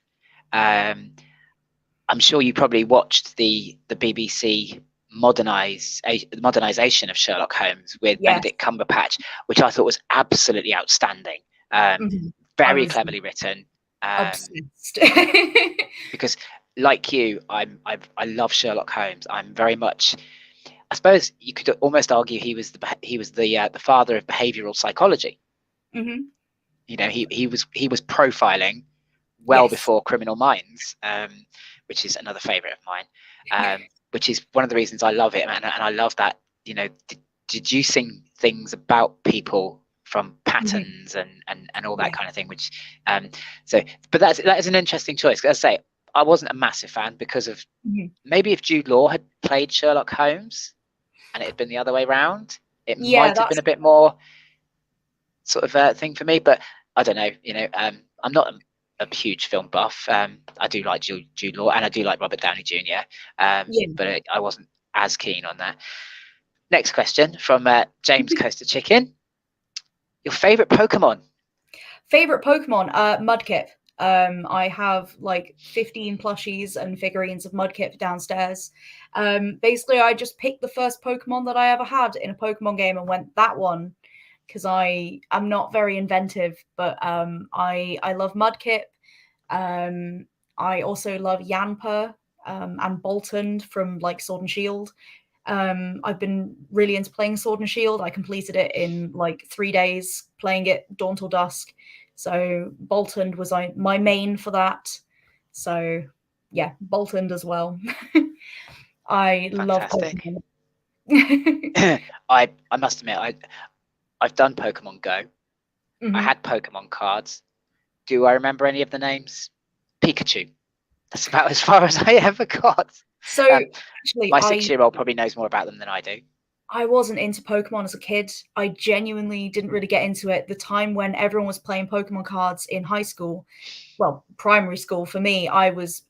Um, I'm sure you probably watched the BBC modernization of Sherlock Holmes with yes. Benedict Cumberbatch, which I thought was absolutely outstanding. Mm-hmm. I Very was cleverly written. obsessed. Because, like you, I love Sherlock Holmes. I'm very much. I suppose you could almost argue he was the father of behavioral psychology. Mm-hmm. You know, he was profiling well Yes. before Criminal Minds, which is another favorite of mine, which is one of the reasons I love it, and I love that, you know, deducing things about people from Mm-hmm. patterns and all that Yeah. kind of thing. Which, so, but that is an interesting choice. As I say, I wasn't a massive fan because of Mm-hmm. maybe if Jude Law had played Sherlock Holmes and it had been the other way around, it Yeah, might have been that's a bit more sort of thing for me. But I don't know. You know, I'm not a huge film buff. I do like Jude Law and I do like Robert Downey Jr. yeah. But I wasn't as keen on that. Next question from James Coaster Chicken. Your favorite Pokemon? Favorite Pokemon, Mudkip. I have like 15 plushies and figurines of Mudkip downstairs. Basically, I just picked the first Pokemon that I ever had in a Pokemon game and went that one because I'm not very inventive, but I love Mudkip. Um, I also love Yanpa and Bolton from like Sword and Shield. I've been really into playing Sword and Shield. I completed it in like 3 days, playing it dawn till dusk. So Bolton was my main for that. So yeah, Bolton as well. I love Fantastic. Pokemon. I must admit I've done Pokemon Go. I Hmm. had Pokemon cards. Do I remember any of the names? Pikachu. That's about as far as I ever got. So Um, actually, my 6-year-old probably knows more about them than I do. I wasn't into Pokemon as a kid. I genuinely didn't really get into it. The time when everyone was playing Pokemon cards in high school, well, primary school for me, I was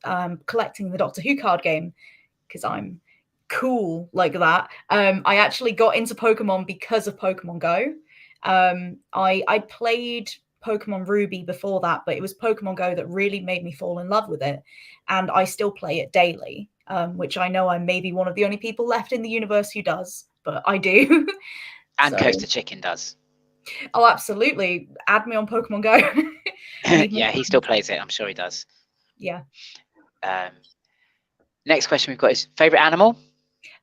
collecting the Doctor Who card game because I'm cool like that. I actually got into Pokemon because of Pokemon Go. I played Pokemon Ruby before that, but it was Pokemon Go that really made me fall in love with it, and I still play it daily. Which I know I'm maybe one of the only people left in the universe who does, but I do. And So, Coaster Chicken does. oh, absolutely, add me on Pokemon Go. I need more Yeah, he still friends. plays it. I'm sure he does. Yeah. Um, next question we've got is favorite animal.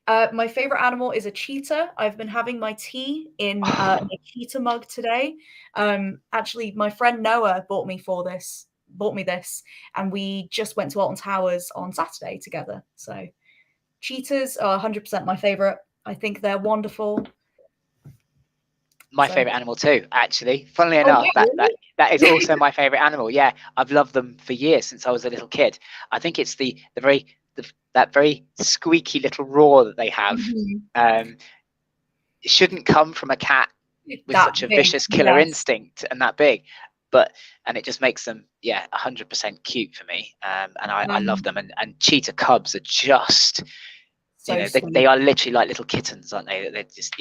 My favorite animal is a cheetah. I've been having my tea in a cheetah mug today. Actually, my friend Noah bought me this, and we just went to Alton Towers on Saturday together. So cheetahs are 100% my favorite. I think they're wonderful. My So, favorite animal too, actually. Funnily oh enough, yeah, that is really? also my favorite animal. Yeah, I've loved them for years since I was a little kid. I think it's that very squeaky little roar that they have. Mhm. It shouldn't come from a cat with That such a big, vicious killer yes. instinct and that big, but and it just makes them 100% cute for me. And I love Um, them. And cheetah cubs are just, so they sweet. are literally like little kittens, aren't they? They're just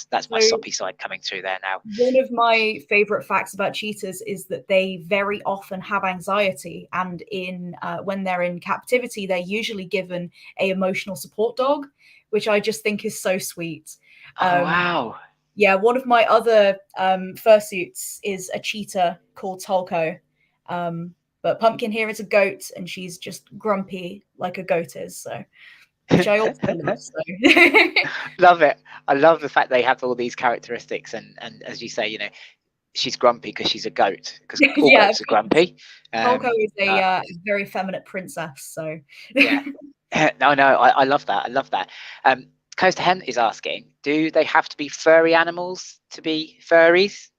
that's my So soppy side coming through there now. one of my favorite facts about cheetahs is that they very often have anxiety, and in when they're in captivity, they're usually given a emotional support dog, which I just think is so sweet. Oh Um, wow. yeah, one of my other fursuits is a cheetah called Tolko, but Pumpkin here is a goat, and she's just grumpy like a goat is. So, which I also love. So, Love it. I love the fact they have all these characteristics, and as you say, she's grumpy because she's a goat, because all yeah, goats are grumpy. Tolko is a Uh, very feminine princess. So. yeah. No, I love that. I love that. Coast Hen is asking, do they have to be furry animals to be furries?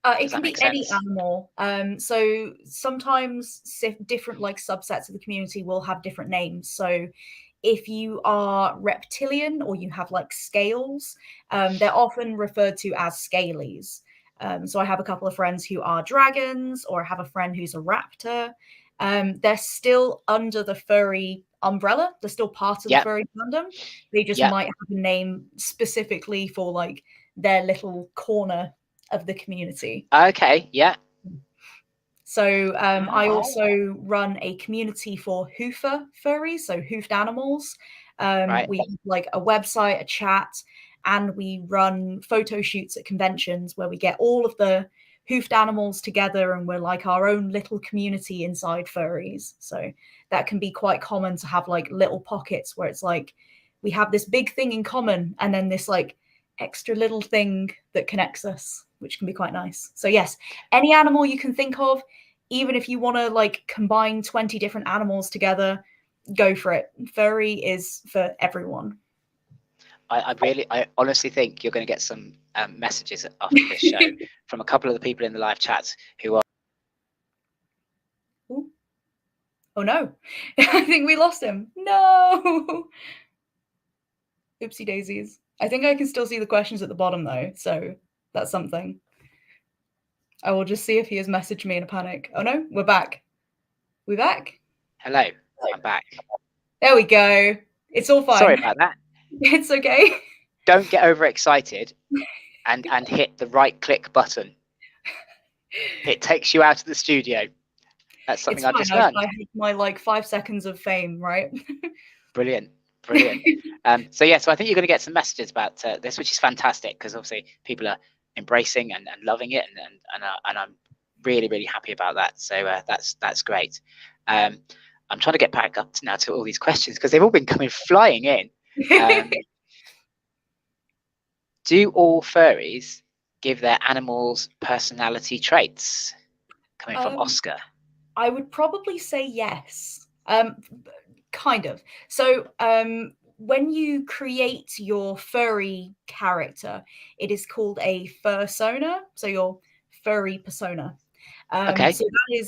It Does can that make be any sense? animal. So sometimes different like subsets of the community will have different names. So if you are reptilian or you have like scales, they're often referred to as scalies. So I have a couple of friends who are dragons, or I have a friend who's a raptor. They're still under the furry umbrella. They're still part of the furry fandom. They just might have a name specifically for like their little corner of the community. Okay, yeah. So I also run a community for hoofer furries, so hoofed animals. We have like a website, a chat, and we run photo shoots at conventions where we get all of the hoofed animals together, and we're like our own little community inside furries. So that can be quite common to have like little pockets where it's like we have this big thing in common and then this like extra little thing that connects us, which can be quite nice. So yes, any animal you can think of, even if you want to like combine 20 different animals together, go for it. Furry is for everyone. I honestly think you're going to get some messages after this show from a couple of the people in the live chats who are. Ooh. Oh no, I think we lost him. No. Oopsie daisies. I think I can still see the questions at the bottom though, so that's something. I will just see if he has messaged me in a panic. Oh no, we're back. We back? Hello, I'm back. There we go. It's all fine. Sorry about that. It's okay. Don't get overexcited and hit the right click button. It takes you out of the studio. That's something I've just learned. I have my like 5 seconds of fame, right? Brilliant. So yeah, so I think you're going to get some messages about this, which is fantastic because obviously people are embracing and loving it, and I'm really happy about that. So that's great. I'm trying to get back up to all these questions because they've all been coming flying in. Do all furries give their animals personality traits? Coming from Oscar. I would probably say yes. Kind of. So when you create your furry character, it is called a fursona. So your furry persona. Okay. So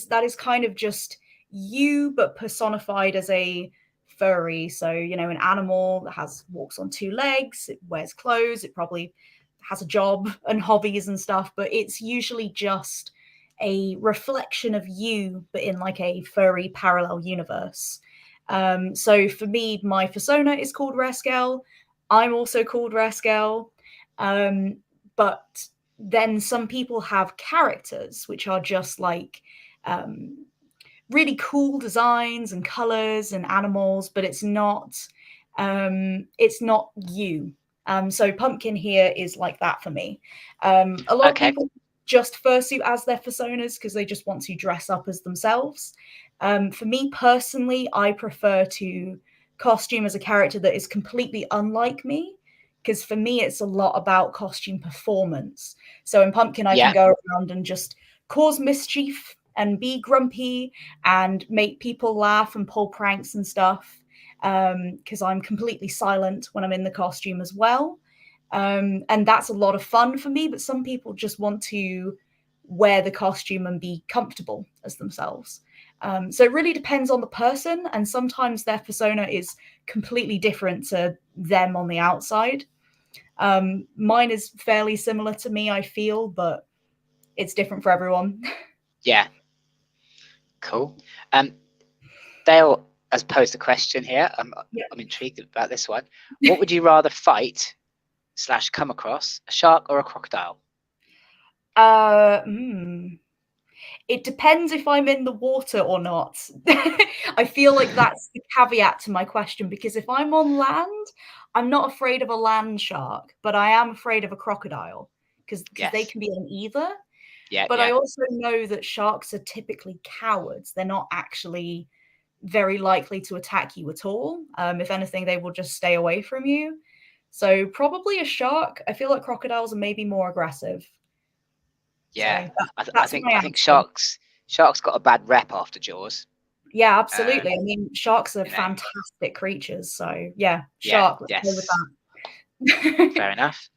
that is kind of just you, but personified as a furry. So, you know, an animal that walks on 2 legs, it wears clothes, it probably has a job and hobbies and stuff, but it's usually just a reflection of you, but in like a furry parallel universe. So for me, my persona is called Reskell. I'm also called Reskell. But then some people have characters which are just like really cool designs and colors and animals, but it's not you. So Pumpkin here is like that for me. A lot of people just fursuit as their personas because they just want to dress up as themselves. For me personally, I prefer to costume as a character that is completely unlike me, because for me it's a lot about costume performance. So in Pumpkin I can go around and just cause mischief and be grumpy and make people laugh and pull pranks and stuff, because I'm completely silent when I'm in the costume as well. And that's a lot of fun for me, but some people just want to wear the costume and be comfortable as themselves. So it really depends on the person, and sometimes their persona is completely different to them on the outside. Mine is fairly similar to me, I feel, but it's different for everyone. Yeah. Cool. Dale has posed a question here. I'm intrigued about this one. What would you rather fight / come across, a shark or a crocodile? It depends if I'm in the water or not. I feel like that's the caveat to my question, because if I'm on land, I'm not afraid of a land shark, but I am afraid of a crocodile because they can be in either. But I also know that sharks are typically cowards. They're not actually very likely to attack you at all. If anything, they will just stay away from you. So probably a shark. I feel like crocodiles are maybe more aggressive. Yeah, so I think sharks got a bad rep after Jaws. Yeah, absolutely. I mean, sharks are fantastic creatures. So yeah, shark. Let's go with that. Fair enough.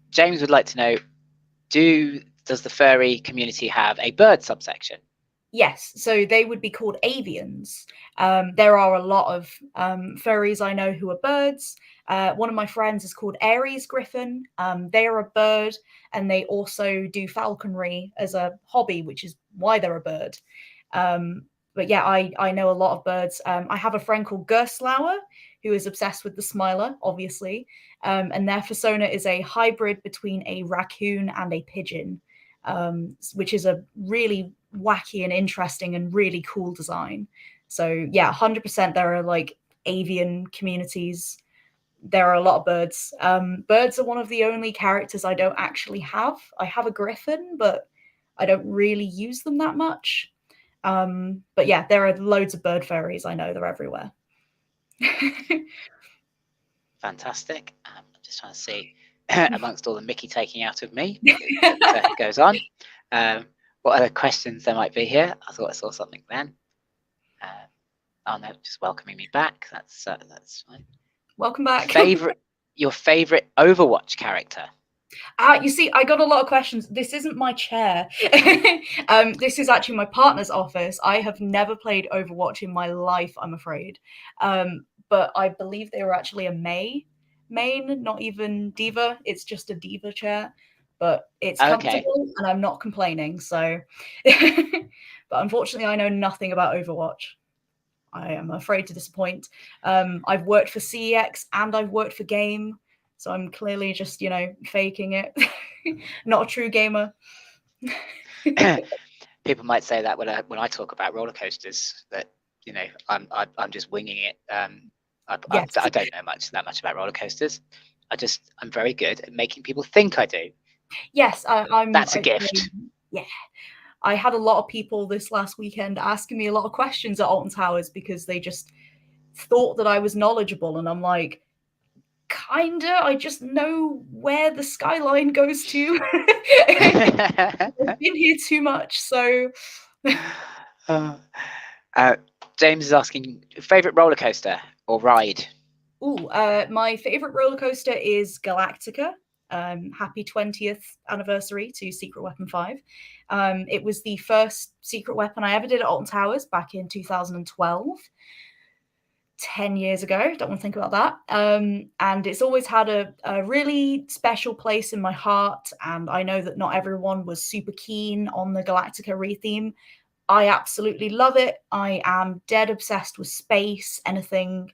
James would like to know, does the furry community have a bird subsection? Yes, so they would be called avians. There are a lot of furries I know who are birds. One of my friends is called Aries Griffin. They are a bird, and they also do falconry as a hobby, which is why they're a bird. But yeah, I know a lot of birds. I have a friend called Gerstlauer who is obsessed with the Smiler, obviously, and their persona is a hybrid between a raccoon and a pigeon, which is a really wacky and interesting and really cool design. So yeah, 100% there are like avian communities. There are a lot of birds. Birds are one of the only characters I don't actually have. I have a griffin, but I don't really use them that much. But yeah, there are loads of bird fairies. I know they're everywhere. Fantastic. I'm just trying to see amongst all the Mickey taking out of me that goes on. What other questions there might be here? I thought I saw something then. Oh no, just welcoming me back. That's fine. Welcome back. Your favorite Overwatch character? You see, I got a lot of questions. This isn't my chair. This is actually my partner's office. I have never played Overwatch in my life, I'm afraid. But I believe they were actually a main, not even diva. It's just a diva chair, but it's comfortable and I'm not complaining. So, but unfortunately, I know nothing about Overwatch. I am afraid to disappoint. I've worked for CEX and I've worked for Game. So I'm clearly just, faking it. Not a true gamer. People might say that when I talk about roller coasters, that I'm just winging it. I don't know that much about roller coasters. I'm very good at making people think I do. Yes, That's a gift. Yeah. I had a lot of people this last weekend asking me a lot of questions at Alton Towers because they just thought that I was knowledgeable, and I'm like, kinda. I just know where the skyline goes to. I've been here too much, so. James is asking, favorite roller coaster or ride? My favorite roller coaster is Galactica. Happy 20th anniversary to Secret Weapon 5. It was the first secret weapon I ever did at Alton Towers back in 2012. 10 years ago. Don't want to think about that. And it's always had a really special place in my heart. And I know that not everyone was super keen on the Galactica retheme. I absolutely love it. I am dead obsessed with space, anything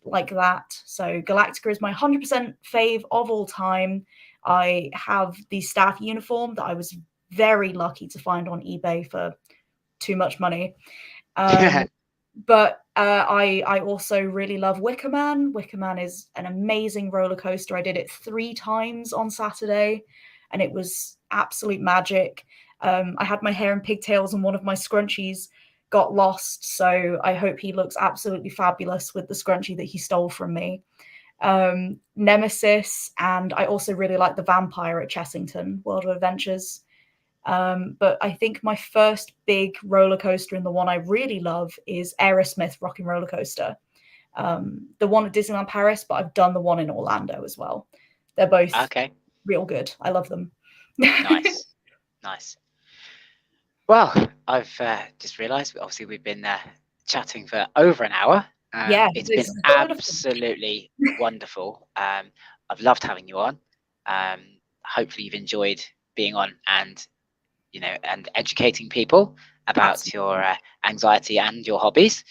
like that. So Galactica is my 100% fave of all time. I have the staff uniform that I was very lucky to find on eBay for too much money. But I also really love Wicker Man. Wicker Man is an amazing roller coaster. I did it 3 times on Saturday, and it was absolute magic. I had my hair in pigtails, and one of my scrunchies got lost, so I hope he looks absolutely fabulous with the scrunchie that he stole from me. Nemesis, and I also really like the Vampire at Chessington, World of Adventures. But I think my first big roller coaster and the one I really love is Aerosmith Rock and Roller Coaster. The one at Disneyland Paris, but I've done the one in Orlando as well. They're both real good. I love them. Nice. Well, I've just realised, obviously, we've been chatting for over an hour. It's been absolutely wonderful. I've loved having you on. Hopefully you've enjoyed being on and educating people about your anxiety and your hobbies,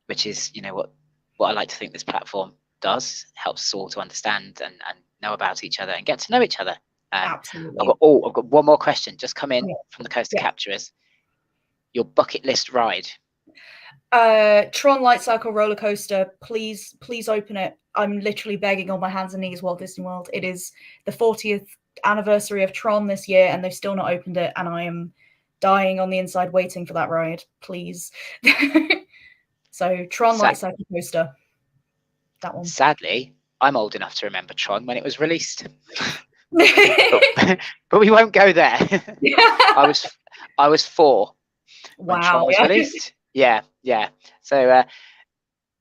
which is, what I like to think this platform does, helps us all to understand and know about each other and get to know each other. Absolutely. I've got one more question just come in from the Coaster Capturers. Your bucket list ride? Tron Light Cycle roller coaster. Please open it. I'm literally begging on my hands and knees, Walt Disney World. It is the 40th anniversary of Tron this year, and they've still not opened it, and I am dying on the inside waiting for that ride. Please. So Tron Light Cycle coaster. That one. Sadly, I'm old enough to remember Tron when it was released. but we won't go there. I was 4 when Tron was released. Yeah. So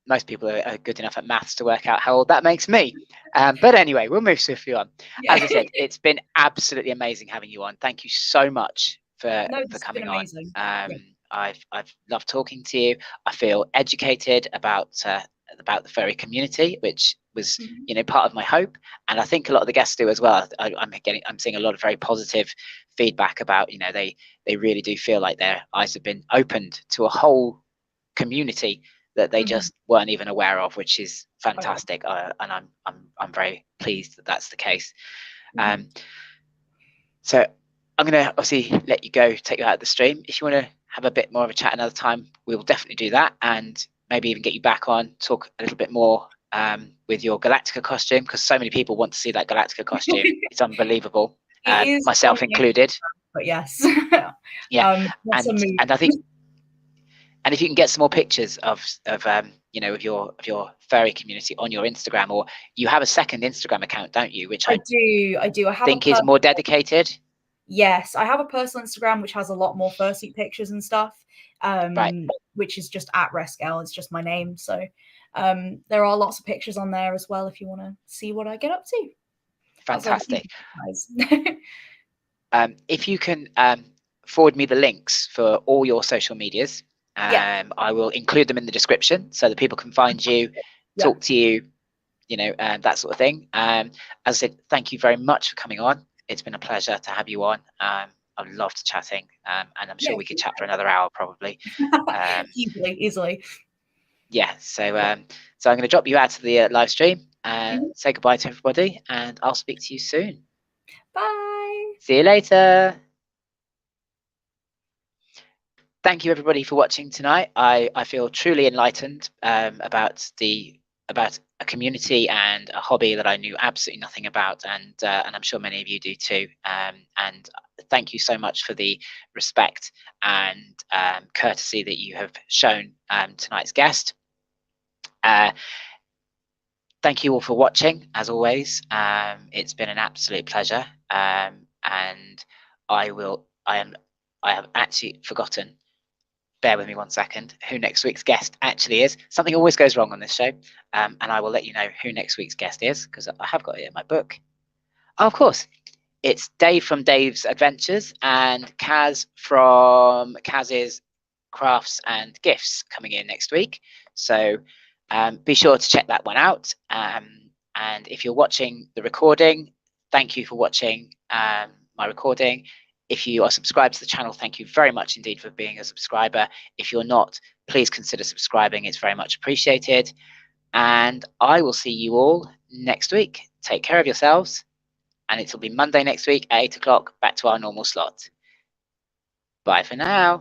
most people are good enough at maths to work out how old that makes me. But anyway, we'll move swiftly on. As I said, it's been absolutely amazing having you on. Thank you so much for No, this has been coming on. amazing. I've loved talking to you. I feel educated about the furry community, which was part of my hope, and I think a lot of the guests do as well. I'm seeing a lot of very positive feedback about they really do feel like their eyes have been opened to a whole community that they just weren't even aware of, which is fantastic. And I'm very pleased that that's the case. So I'm going to obviously let you go, take you out of the stream. If you want to have a bit more of a chat another time, we will definitely do that, and maybe even get you back on, talk a little bit more with your Galactica costume, because so many people want to see that Galactica costume. It's unbelievable, myself included. But yes, yeah, and I think, and if you can get some more pictures of your furry community on your Instagram, or you have a second Instagram account, don't you? Which I do. I think is more dedicated. Yes, I have a personal Instagram which has a lot more fursuit pictures and stuff, right, which is just at Reskell. It's just my name. So there are lots of pictures on there as well if you want to see what I get up to. Fantastic. If you can forward me the links for all your social medias, I will include them in the description so that people can find you, talk to you, that sort of thing. As I said, thank you very much for coming on. It's been a pleasure to have you on. I've loved chatting, and I'm sure we could chat for another hour probably. Easily. Yeah, so I'm going to drop you out of the live stream and say goodbye to everybody, and I'll speak to you soon. Bye. See you later. Thank you everybody for watching tonight. I feel truly enlightened about a community and a hobby that I knew absolutely nothing about, and I'm sure many of you do too. And thank you so much for the respect and courtesy that you have shown tonight's guest. Thank you all for watching, as always. It's been an absolute pleasure, and I have actually forgotten. Bear with me 1 second, who next week's guest actually is. Something always goes wrong on this show, and I will let you know who next week's guest is, because I have got it in my book. Oh, of course, it's Dave from Dave's Adventures and Kaz from Kaz's Crafts and Gifts coming in next week. So be sure to check that one out. And if you're watching the recording, thank you for watching my recording. If you are subscribed to the channel, thank you very much indeed for being a subscriber. If you're not, please consider subscribing. It's very much appreciated. And I will see you all next week. Take care of yourselves. And it'll be Monday next week at 8 o'clock, back to our normal slot. Bye for now.